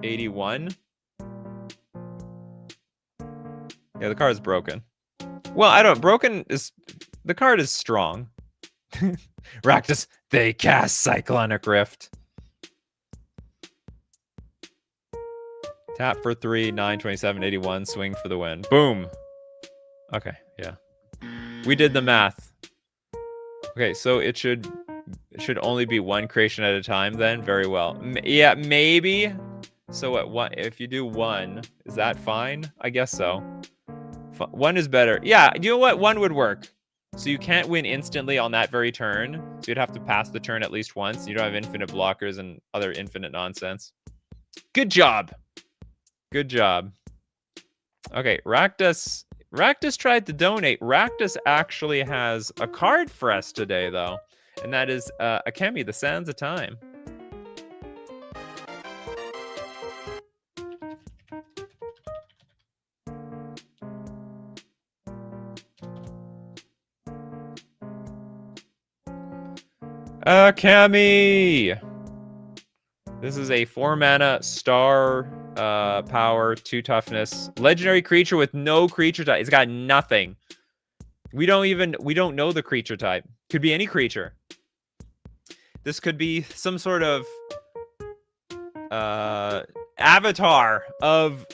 81. Yeah, the card is broken. Well, the card is strong. Rakdos, they cast Cyclonic Rift. Tap for 3, 9, 27, 81, swing for the win. Boom. Okay, yeah. We did the math. Okay, so it should only be 1 creation at a time then. Very well. Yeah, maybe. So if you do 1, is that fine? I guess so. 1 is better. Yeah, you know what? 1 would work. So you can't win instantly on that very turn. So you'd have to pass the turn at least once. You don't have infinite blockers and other infinite nonsense. Good job. Good job. Okay, Rakdos tried to donate. Rakdos actually has a card for us today, though. And that is Akemi, the Sands of Time. Kami! This is a 4-mana star power, 2 toughness. Legendary creature with no creature type. It's got nothing. We don't know the creature type. Could be any creature. This could be some sort of avatar of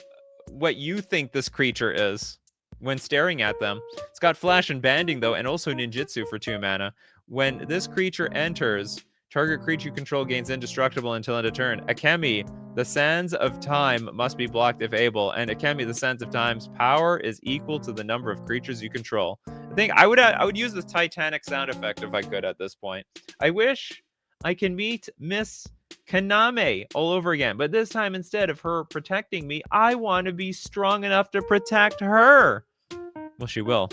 what you think this creature is when staring at them. It's got flash and banding though, and also ninjutsu for 2 mana. When this creature enters, target creature you control gains indestructible until end of turn. Akemi, the Sands of Time must be blocked if able, and Akemi, the Sands of Time's power is equal to the number of creatures you control. I think I would use the Titanic sound effect if I could at this point. I wish I can meet Miss Kaname all over again, but this time instead of her protecting me, I want to be strong enough to protect her. Well, she will.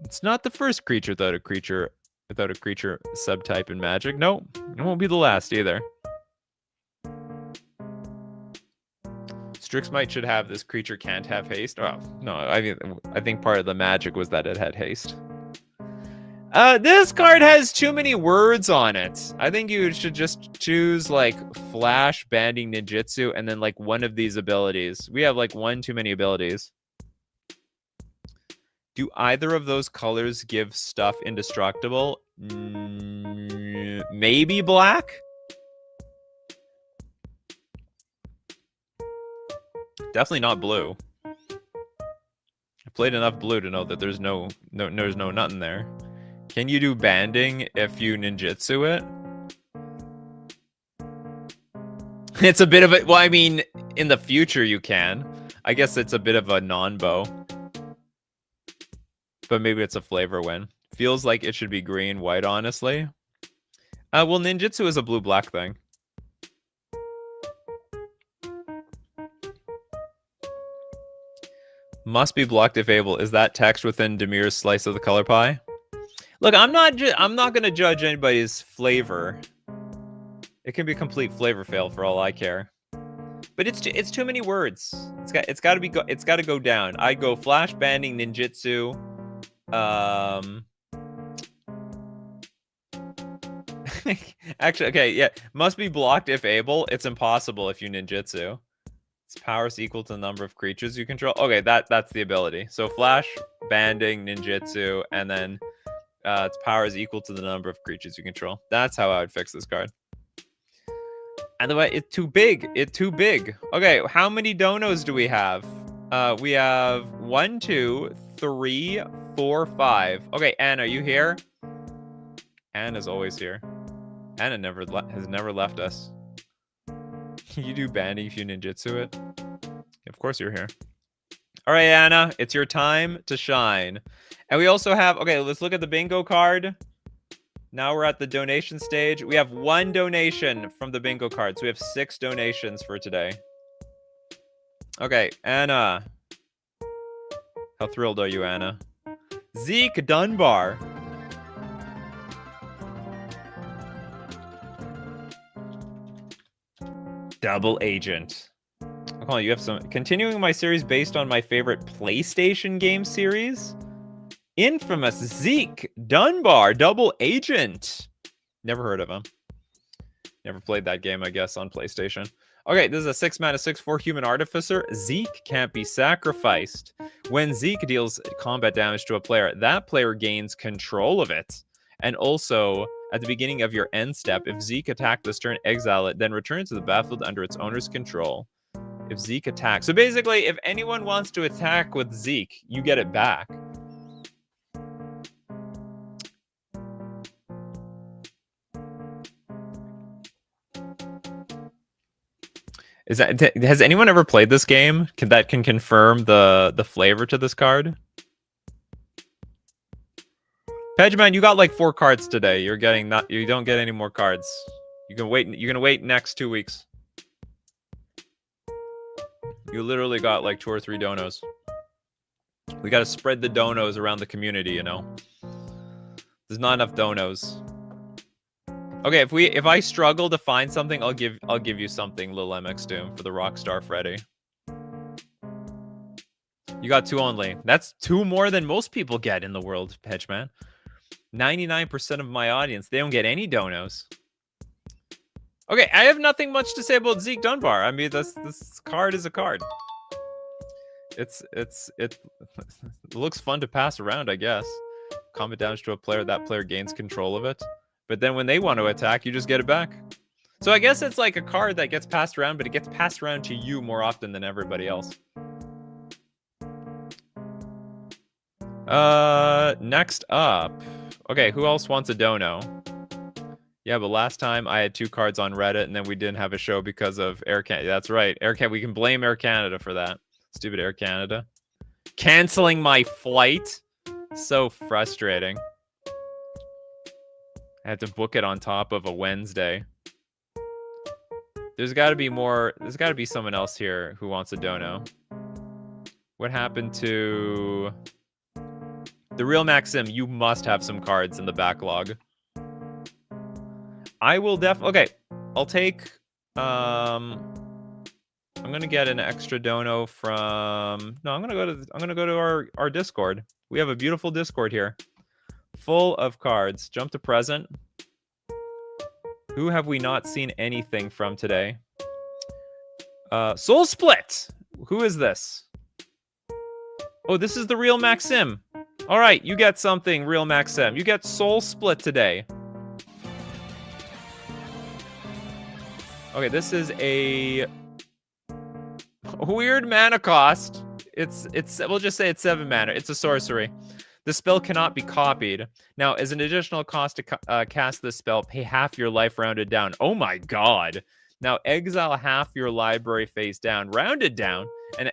It's not the first creature without a creature subtype in Magic. No, it won't be the last either. Strixmite should have this creature can't have haste. Oh, no, I think part of the magic was that it had haste. This card has too many words on it. I think you should just choose like Flash, Banding, Ninjutsu, and then like one of these abilities. We have like one too many abilities. Do either of those colors give stuff indestructible? Maybe black? Definitely not blue. I've played enough blue to know that there's no nothing there. Can you do banding if you ninjutsu it? It's a bit of a... Well, I mean, in the future you can. I guess it's a bit of a non-bow. But maybe it's a flavor win. Feels like it should be green-white, honestly. Well, ninjutsu is a blue-black thing. Must be blocked if able. Is that text within Demir's slice of the color pie? Look, I'm not going to judge anybody's flavor. It can be a complete flavor fail for all I care. But it's too many words. It's got to go down. I go Flash, Banding, Ninjutsu. Actually, okay, yeah. Must be blocked if able. It's impossible if you ninjutsu. Its power is equal to the number of creatures you control. Okay, that's the ability. So Flash, Banding, Ninjutsu, and then its power is equal to the number of creatures you control. That's how I would fix this card. And the way it's too big. It's too big. Okay, how many donos do we have? We have 1, 2, 3, 4, 5. Okay, Anne, are you here? Anne is always here. Anna has never left us. You do banding if you ninjutsu it? Of course you're here. All right, Anna, it's your time to shine. And we also have, okay, let's look at the bingo card. Now we're at the donation stage. We have 1 donation from the bingo card. So we have 6 donations for today. Okay, Anna. How thrilled are you, Anna? Zeke Dunbar. Double Agent. Hold on, you have some... Continuing my series based on my favorite PlayStation game series? Infamous Zeke Dunbar, Double Agent. Never heard of him. Never played that game, I guess, on PlayStation. Okay, this is a 6-mana 6/4 Human Artificer. Zeke can't be sacrificed. When Zeke deals combat damage to a player, that player gains control of it. And also, at the beginning of your end step, if Zeke attacked this turn, exile it, then return to the battlefield under its owner's control. If Zeke attacks... So basically, if anyone wants to attack with Zeke, you get it back. Has anyone ever played this game? That can confirm the flavor to this card? Pegman, you got like 4 cards today. You don't get any more cards. You can wait. You're gonna wait next 2 weeks. You literally got like 2 or 3 donos. We gotta spread the donos around the community, you know. There's not enough donos. Okay, if I struggle to find something, I'll give you something, Lil MX Doom, for the Rockstar Freddy. You got 2 only. That's 2 more than most people get in the world, Hedgeman. 99% of my audience, they don't get any donos. Okay, I have nothing much to say about Zeke Dunbar. I mean, this card is a card. It looks fun to pass around, I guess. Combat damage to a player, that player gains control of it. But then when they want to attack, you just get it back. So I guess it's like a card that gets passed around, but it gets passed around to you more often than everybody else. Next up. Okay, who else wants a dono? Yeah, but last time I had 2 cards on Reddit, and then we didn't have a show because of Air Canada. That's right. Air Canada. We can blame Air Canada for that. Stupid Air Canada. Canceling my flight. So frustrating. I had to book it on top of a Wednesday. There's got to be more. There's got to be someone else here who wants a dono. What happened to the real Maxim? You must have some cards in the backlog. I will okay, I'll take. I'm gonna get an extra dono from. No, I'm gonna go to our Discord. We have a beautiful Discord here, full of cards. Jump to present. Who have we not seen anything from today? Soul Split. Who is this? Oh, this is the real Maxim. All right, you get something, real Maxim. You get Soul Split today. Okay, this is a weird mana cost. It's we'll just say it's 7 mana. It's a sorcery. The spell cannot be copied. Now, as an additional cost to cast this spell, pay half your life rounded down. Oh my god. Now, exile half your library face down, rounded down, and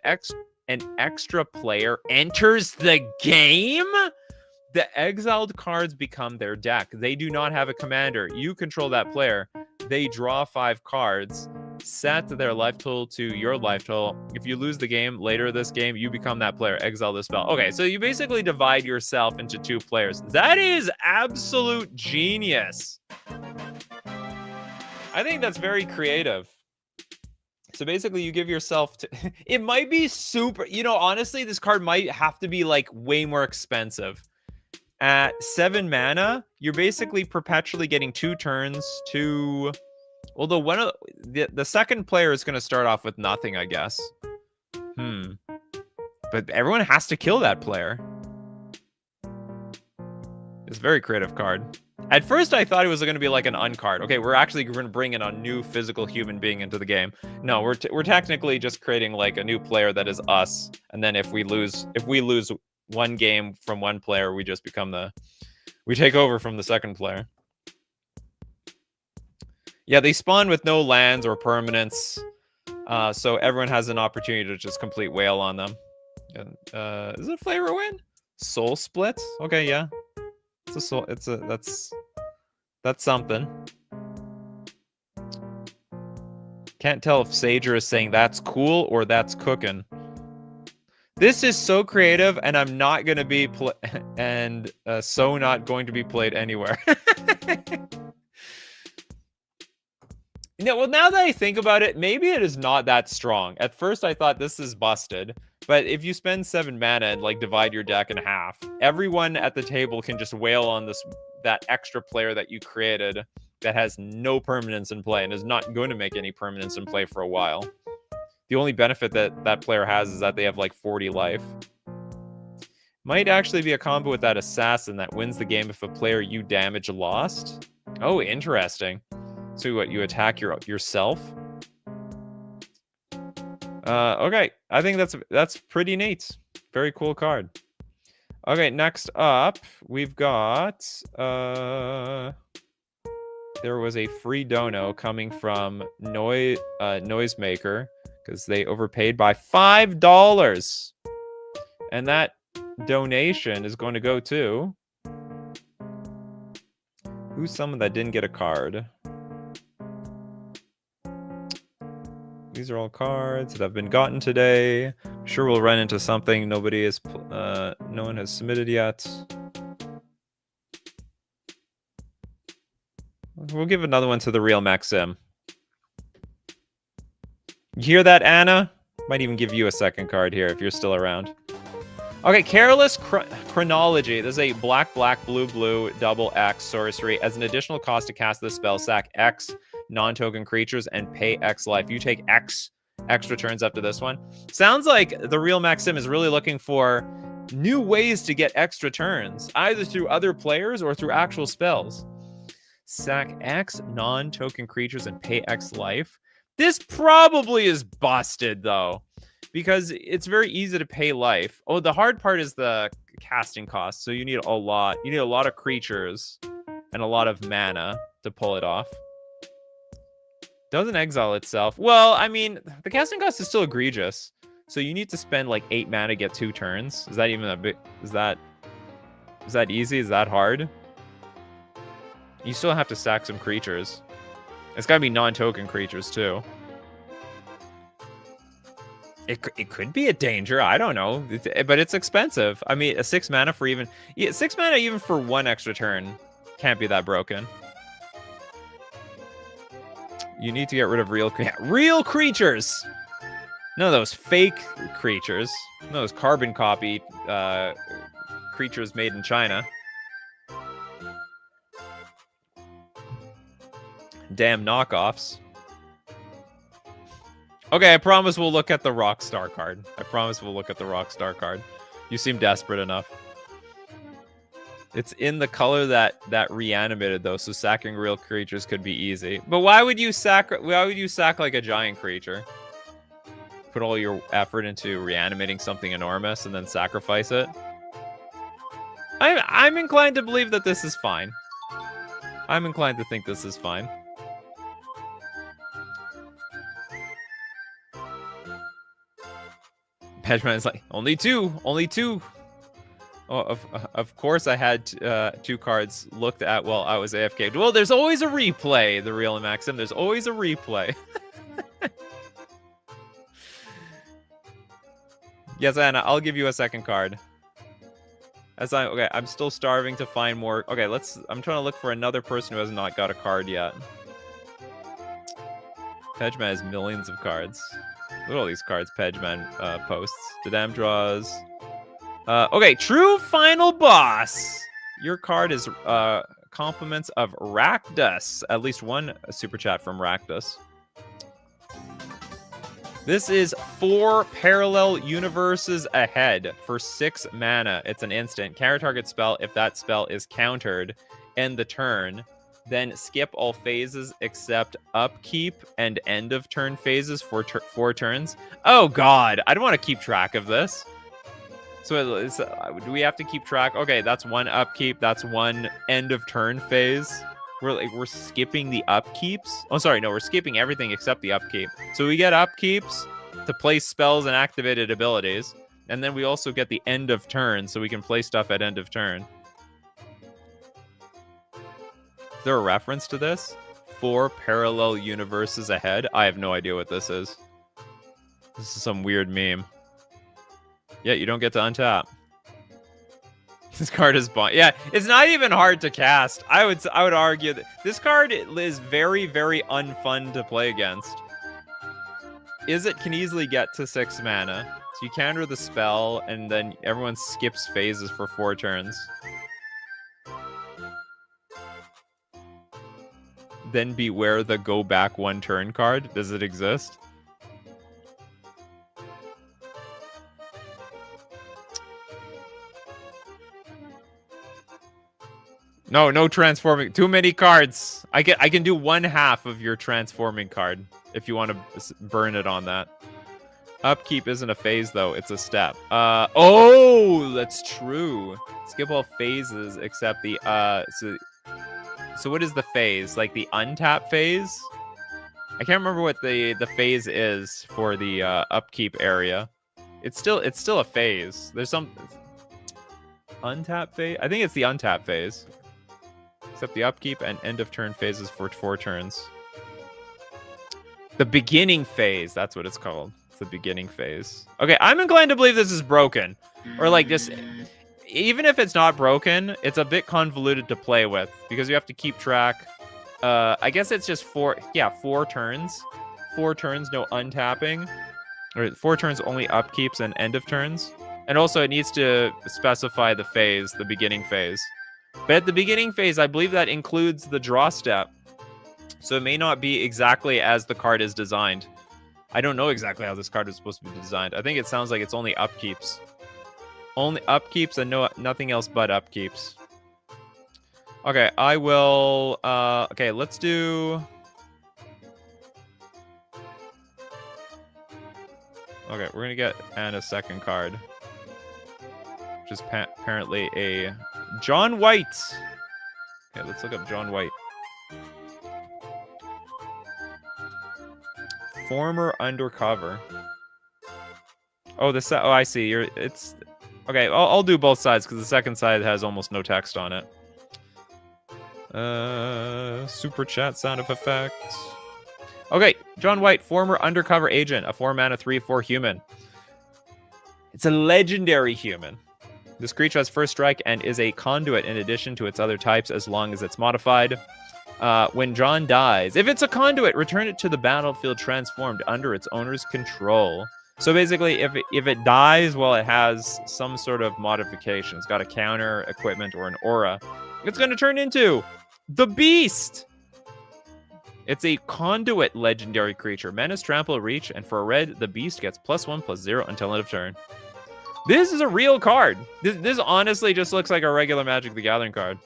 an extra player enters the game? The exiled cards become their deck. They do not have a commander. You control that player. They draw 5 cards, set their life total to your life total. If you lose the game later this game, you become that player. Exile the spell. Okay, so you basically divide yourself into 2 players. That is absolute genius. I think that's very creative. So basically, you give yourself to... It might be super... You know, honestly, this card might have to be, like, way more expensive. At 7 mana, you're basically perpetually getting 2 turns to... Although one of the second player is going to start off with nothing, I guess. But everyone has to kill that player. It's a very creative card. At first, I thought it was going to be like an uncard. Okay, we're actually going to bring in a new physical human being into the game. No, we're technically just creating like a new player that is us. And then if we lose one game from one player, we just become we take over from the second player. Yeah, they spawn with no lands or permanents, so everyone has an opportunity to just complete whale on them. Is it Flavor Win? Soul Split? Okay, yeah. It's a soul. That's something. Can't tell if Sager is saying that's cool or that's cooking. This is so creative, and I'm not going to be so not going to be played anywhere. Well, now that I think about it, maybe it is not that strong. At first, I thought this is busted, but if you spend 7 mana and like divide your deck in half, everyone at the table can just wail on that extra player that you created that has no permanence in play and is not going to make any permanence in play for a while. The only benefit that player has is that they have like 40 life. Might actually be a combo with that assassin that wins the game if a player you damage lost. Oh, interesting. So what, you attack yourself? Okay, I think that's pretty neat. Very cool card. Okay, next up, we've got... there was a free dono coming from Noisemaker, because they overpaid by $5. And that donation is going to go to... Who's someone that didn't get a card? These are all cards that have been gotten today. I'm sure we'll run into something no one has submitted yet. We'll give another one to the real Maxim. You hear that, Anna? Might even give you a second card here if you're still around. Okay, Careless Chronology. This is a black, blue, double X sorcery. As an additional cost to cast this spell, sack X non-token creatures and pay X life. You take X extra turns after this one. Sounds like the real Maxim is really looking for new ways to get extra turns, either through other players or through actual spells. Sack X non-token creatures and pay X life. This probably is busted, though, because it's very easy to pay life. Oh, the hard part is the casting cost. So you need a lot. You need a lot of creatures and a lot of mana to pull it off. Doesn't exile itself. Well, I mean, the casting cost is still egregious. So you need to spend like 8 mana to get 2 turns. Is that even a bit? Is that easy? Is that hard? You still have to sack some creatures. It's gotta be non-token creatures too. It could be a danger. I don't know, but it's expensive. I mean, a 6 mana for even 6 mana even for 1 extra turn can't be that broken. You need to get rid of real creatures. None of those fake creatures. None of those carbon copy creatures made in China. Damn knockoffs. Okay, I promise we'll look at the Rockstar card. I promise we'll look at the Rockstar card. You seem desperate enough. It's in the color that reanimated though, so sacking real creatures could be easy. But why would you sack like a giant creature? Put all your effort into reanimating something enormous and then sacrifice it? I'm inclined to believe that this is fine. I'm inclined to think this is fine. Pedgeman is like, only two. Oh, of course I had 2 cards looked at while I was AFK. Well, there's always a replay, the real Maxim. There's always a replay. Yes, Anna, I'll give you a second card. Okay, I'm still starving to find more. Okay, I'm trying to look for another person who has not got a card yet. Pedgeman has millions of cards. Look at all these cards Pedgeman posts. Dadam draws. Okay, true final boss. Your card is compliments of Rakdos. At least one super chat from Rakdos. This is 4 parallel universes ahead for 6 mana. It's an instant. Counter target spell if that spell is countered. End the turn. Then skip all phases except upkeep and end of turn phases for 4 turns. Oh god, I don't want to keep track of this. So do we have to keep track? Okay, that's 1 upkeep. That's 1 end of turn phase. We're skipping the upkeeps. Oh, sorry, no, we're skipping everything except the upkeep. So we get upkeeps to play spells and activated abilities, and then we also get the end of turn, so we can play stuff at end of turn. Is there a reference to this? 4 parallel universes ahead? I have no idea what this is. This is some weird meme. Yeah, you don't get to untap. This card is bond. Yeah, it's not even hard to cast. I would argue that this card is very, very unfun to play against. It can easily get to 6 mana. So you counter the spell, and then everyone skips phases for 4 turns. Then beware the go back 1 turn card. Does it exist? No transforming. Too many cards. I can do 1/2 of your transforming card if you want to burn it on that. Upkeep isn't a phase though; it's a step. Oh, that's true. Skip all phases except the So what is the phase? Like the untap phase? I can't remember what the phase is for the upkeep area. It's still a phase. There's some untap phase. I think it's the untap phase. Except the upkeep and end of turn phases for 4 turns. The beginning phase, that's what it's called. It's the beginning phase. Okay, I'm inclined to believe this is broken. Or like just, even if it's not broken, it's a bit convoluted to play with. Because you have to keep track. I guess it's just 4 turns. 4 turns, no untapping. Or 4 turns, only upkeeps and end of turns. And also it needs to specify the phase, the beginning phase. But at the beginning phase, I believe that includes the draw step. So it may not be exactly as the card is designed. I don't know exactly how this card is supposed to be designed. I think it sounds like it's only upkeeps. Only upkeeps and nothing else but upkeeps. Okay, I will... okay, let's do... Okay, we're going to get a second card. Which is apparently a John White. Okay, let's look up John White. Former undercover. Oh, oh, I see. It's okay. I'll do both sides because the second side has almost no text on it. Super chat sound of effect. Okay, John White, former undercover agent, a 4-mana 3/4 human. It's a legendary human. This creature has first strike and is a conduit in addition to its other types as long as it's modified. When John dies, if it's a conduit, return it to the battlefield transformed under its owner's control. So basically, if it dies while it has some sort of modification, it's got a counter, equipment, or an aura, it's going to turn into the Beast! It's a conduit legendary creature. Menace, trample, reach, and for a red, the Beast gets +1/+0 until end of turn. This is a real card. This honestly just looks like a regular Magic the Gathering card.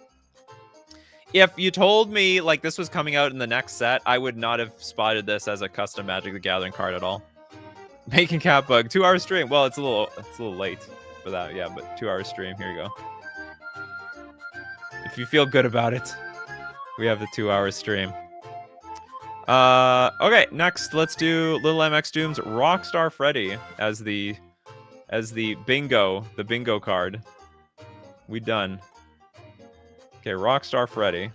If you told me like this was coming out in the next set, I would not have spotted this as a custom Magic the Gathering card at all. Making Cat Bug, 2-hour stream. Well, it's a little late for that, yeah, but 2-hour stream. Here you go. If you feel good about it, we have the 2-hour stream. Okay, next let's do Little MX Doom's Rockstar Freddy as the bingo card. We done. Okay, Rockstar Freddy.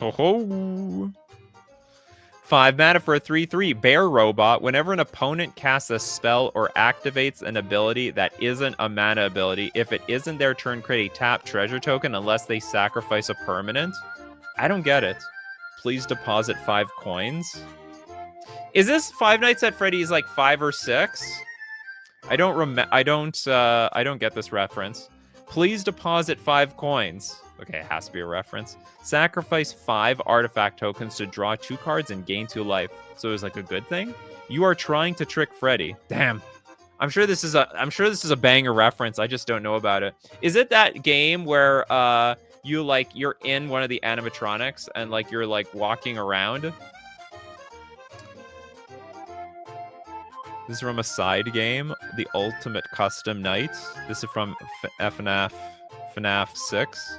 Ho ho. 5 mana for a 3/3 bear robot. Whenever an opponent casts a spell or activates an ability that isn't a mana ability, if it isn't their turn, create a tap treasure token unless they sacrifice a permanent. I don't get it. Please deposit 5 coins. Is this Five Nights at Freddy's like 5 or 6? I don't get this reference. Please deposit 5 coins. Okay, it has to be a reference. Sacrifice 5 artifact tokens to draw 2 cards and gain 2 life. So it's like a good thing. You are trying to trick Freddy. Damn. I'm sure this is a banger reference. I just don't know about it. Is it that game where you're in one of the animatronics and like you're like walking around? This is from a side game, The Ultimate Custom Night. This is from FNAF 6.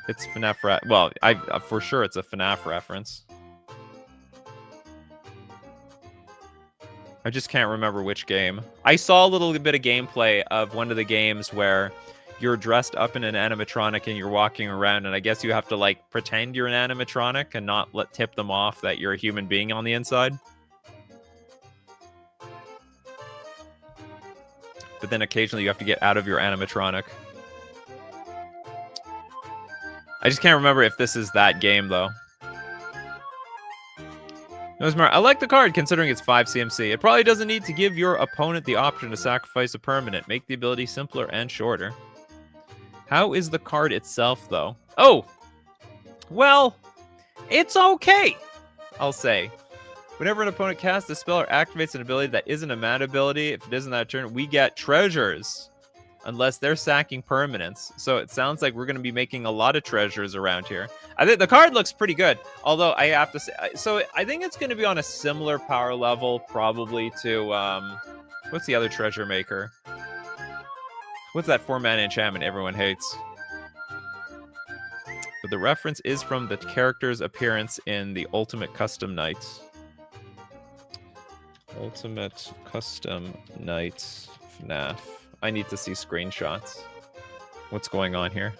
It's FNAF. Well, for sure it's a FNAF reference. I just can't remember which game. I saw a little bit of gameplay of one of the games where you're dressed up in an animatronic and you're walking around, and I guess you have to like pretend you're an animatronic and not tip them off that you're a human being on the inside. But then occasionally you have to get out of your animatronic. I just can't remember if this is that game, though. No, smart. I like the card, considering it's 5 CMC. It probably doesn't need to give your opponent the option to sacrifice a permanent. Make the ability simpler and shorter. How is the card itself, though? Oh! Well, it's okay, I'll say. Whenever an opponent casts a spell or activates an ability that isn't a mana ability, if it isn't that turn, we get treasures. Unless they're sacking permanents. So it sounds like we're going to be making a lot of treasures around here. I think the card looks pretty good. Although I have to say, so I think it's going to be on a similar power level probably to, what's the other treasure maker? What's that 4-mana enchantment everyone hates? But the reference is from the character's appearance in the Ultimate Custom Nights. Ultimate Custom Nights FNAF. I need to see screenshots. What's going on here?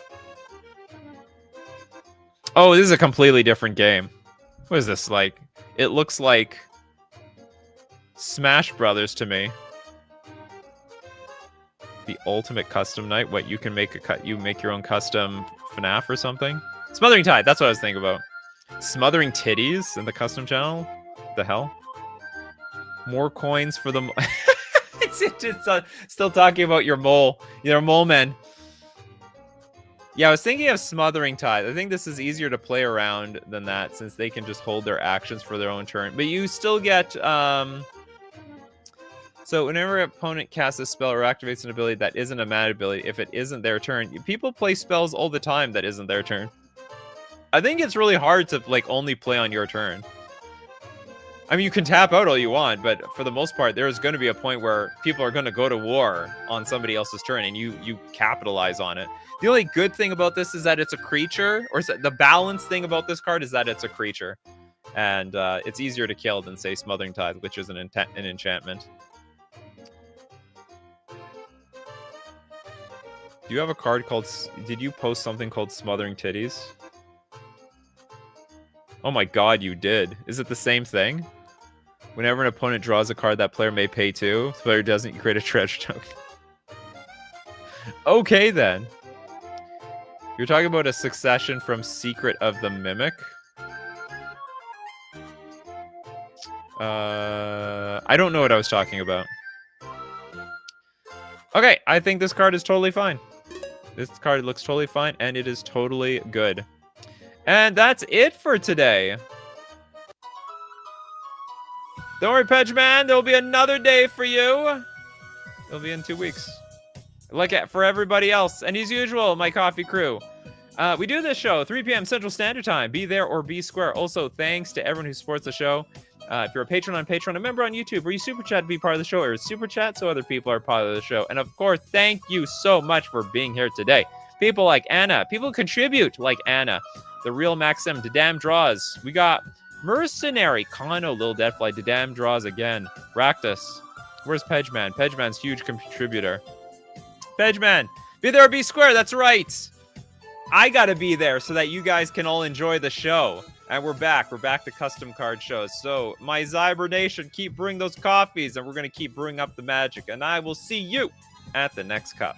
Oh, this is a completely different game. What is this like? It looks like Smash Brothers to me. The Ultimate Custom Night. What, you can make you make your own custom FNAF or something? Smothering Tide, that's what I was thinking about. Smothering Titties in the custom channel? The hell? More coins for the... it's still talking about your mole. Your mole men. Yeah, I was thinking of Smothering Tithe. I think this is easier to play around than that, since they can just hold their actions for their own turn. But you still get... So whenever an opponent casts a spell or activates an ability that isn't a mana ability, if it isn't their turn, people play spells all the time that isn't their turn. I think it's really hard to like only play on your turn. I mean, you can tap out all you want, but for the most part, there's going to be a point where people are going to go to war on somebody else's turn, and you capitalize on it. The only good thing about this is that it's a creature, or the balanced thing about this card is that it's a creature, and it's easier to kill than, say, Smothering Tithe, which is an enchantment. Do you have a card called... Did you post something called Smothering Titties? Oh my god, you did. Is it the same thing? Whenever an opponent draws a card, that player may pay 2. If the player doesn't, you create a treasure token. Okay, then. You're talking about a succession from Secret of the Mimic? I don't know what I was talking about. Okay, I think this card is totally fine. This card looks totally fine, and it is totally good. And that's it for today. Don't worry, Pedgeman. There will be another day for you. It'll be in 2 weeks. Like for everybody else. And as usual, my coffee crew. We do this show 3 p.m. Central Standard Time. Be there or be square. Also, thanks to everyone who supports the show. If you're a patron on Patreon, a member on YouTube, or you Super Chat to be part of the show, or Super Chat so other people are part of the show. And of course, thank you so much for being here today. People like Anna. People who contribute like Anna. The Real Maxim, Dadam Draws. We got Mercenary, Kano, Lil Deadfly, Dadam Draws again. Raktus. Where's Pedgeman? Pedgeman's huge contributor. Pedgeman, be there or be square. That's right. I gotta be there so that you guys can all enjoy the show. And we're back. We're back to custom card shows. So, my Zyber Nation, keep brewing those coffees, and we're gonna keep brewing up the magic. And I will see you at the next cup.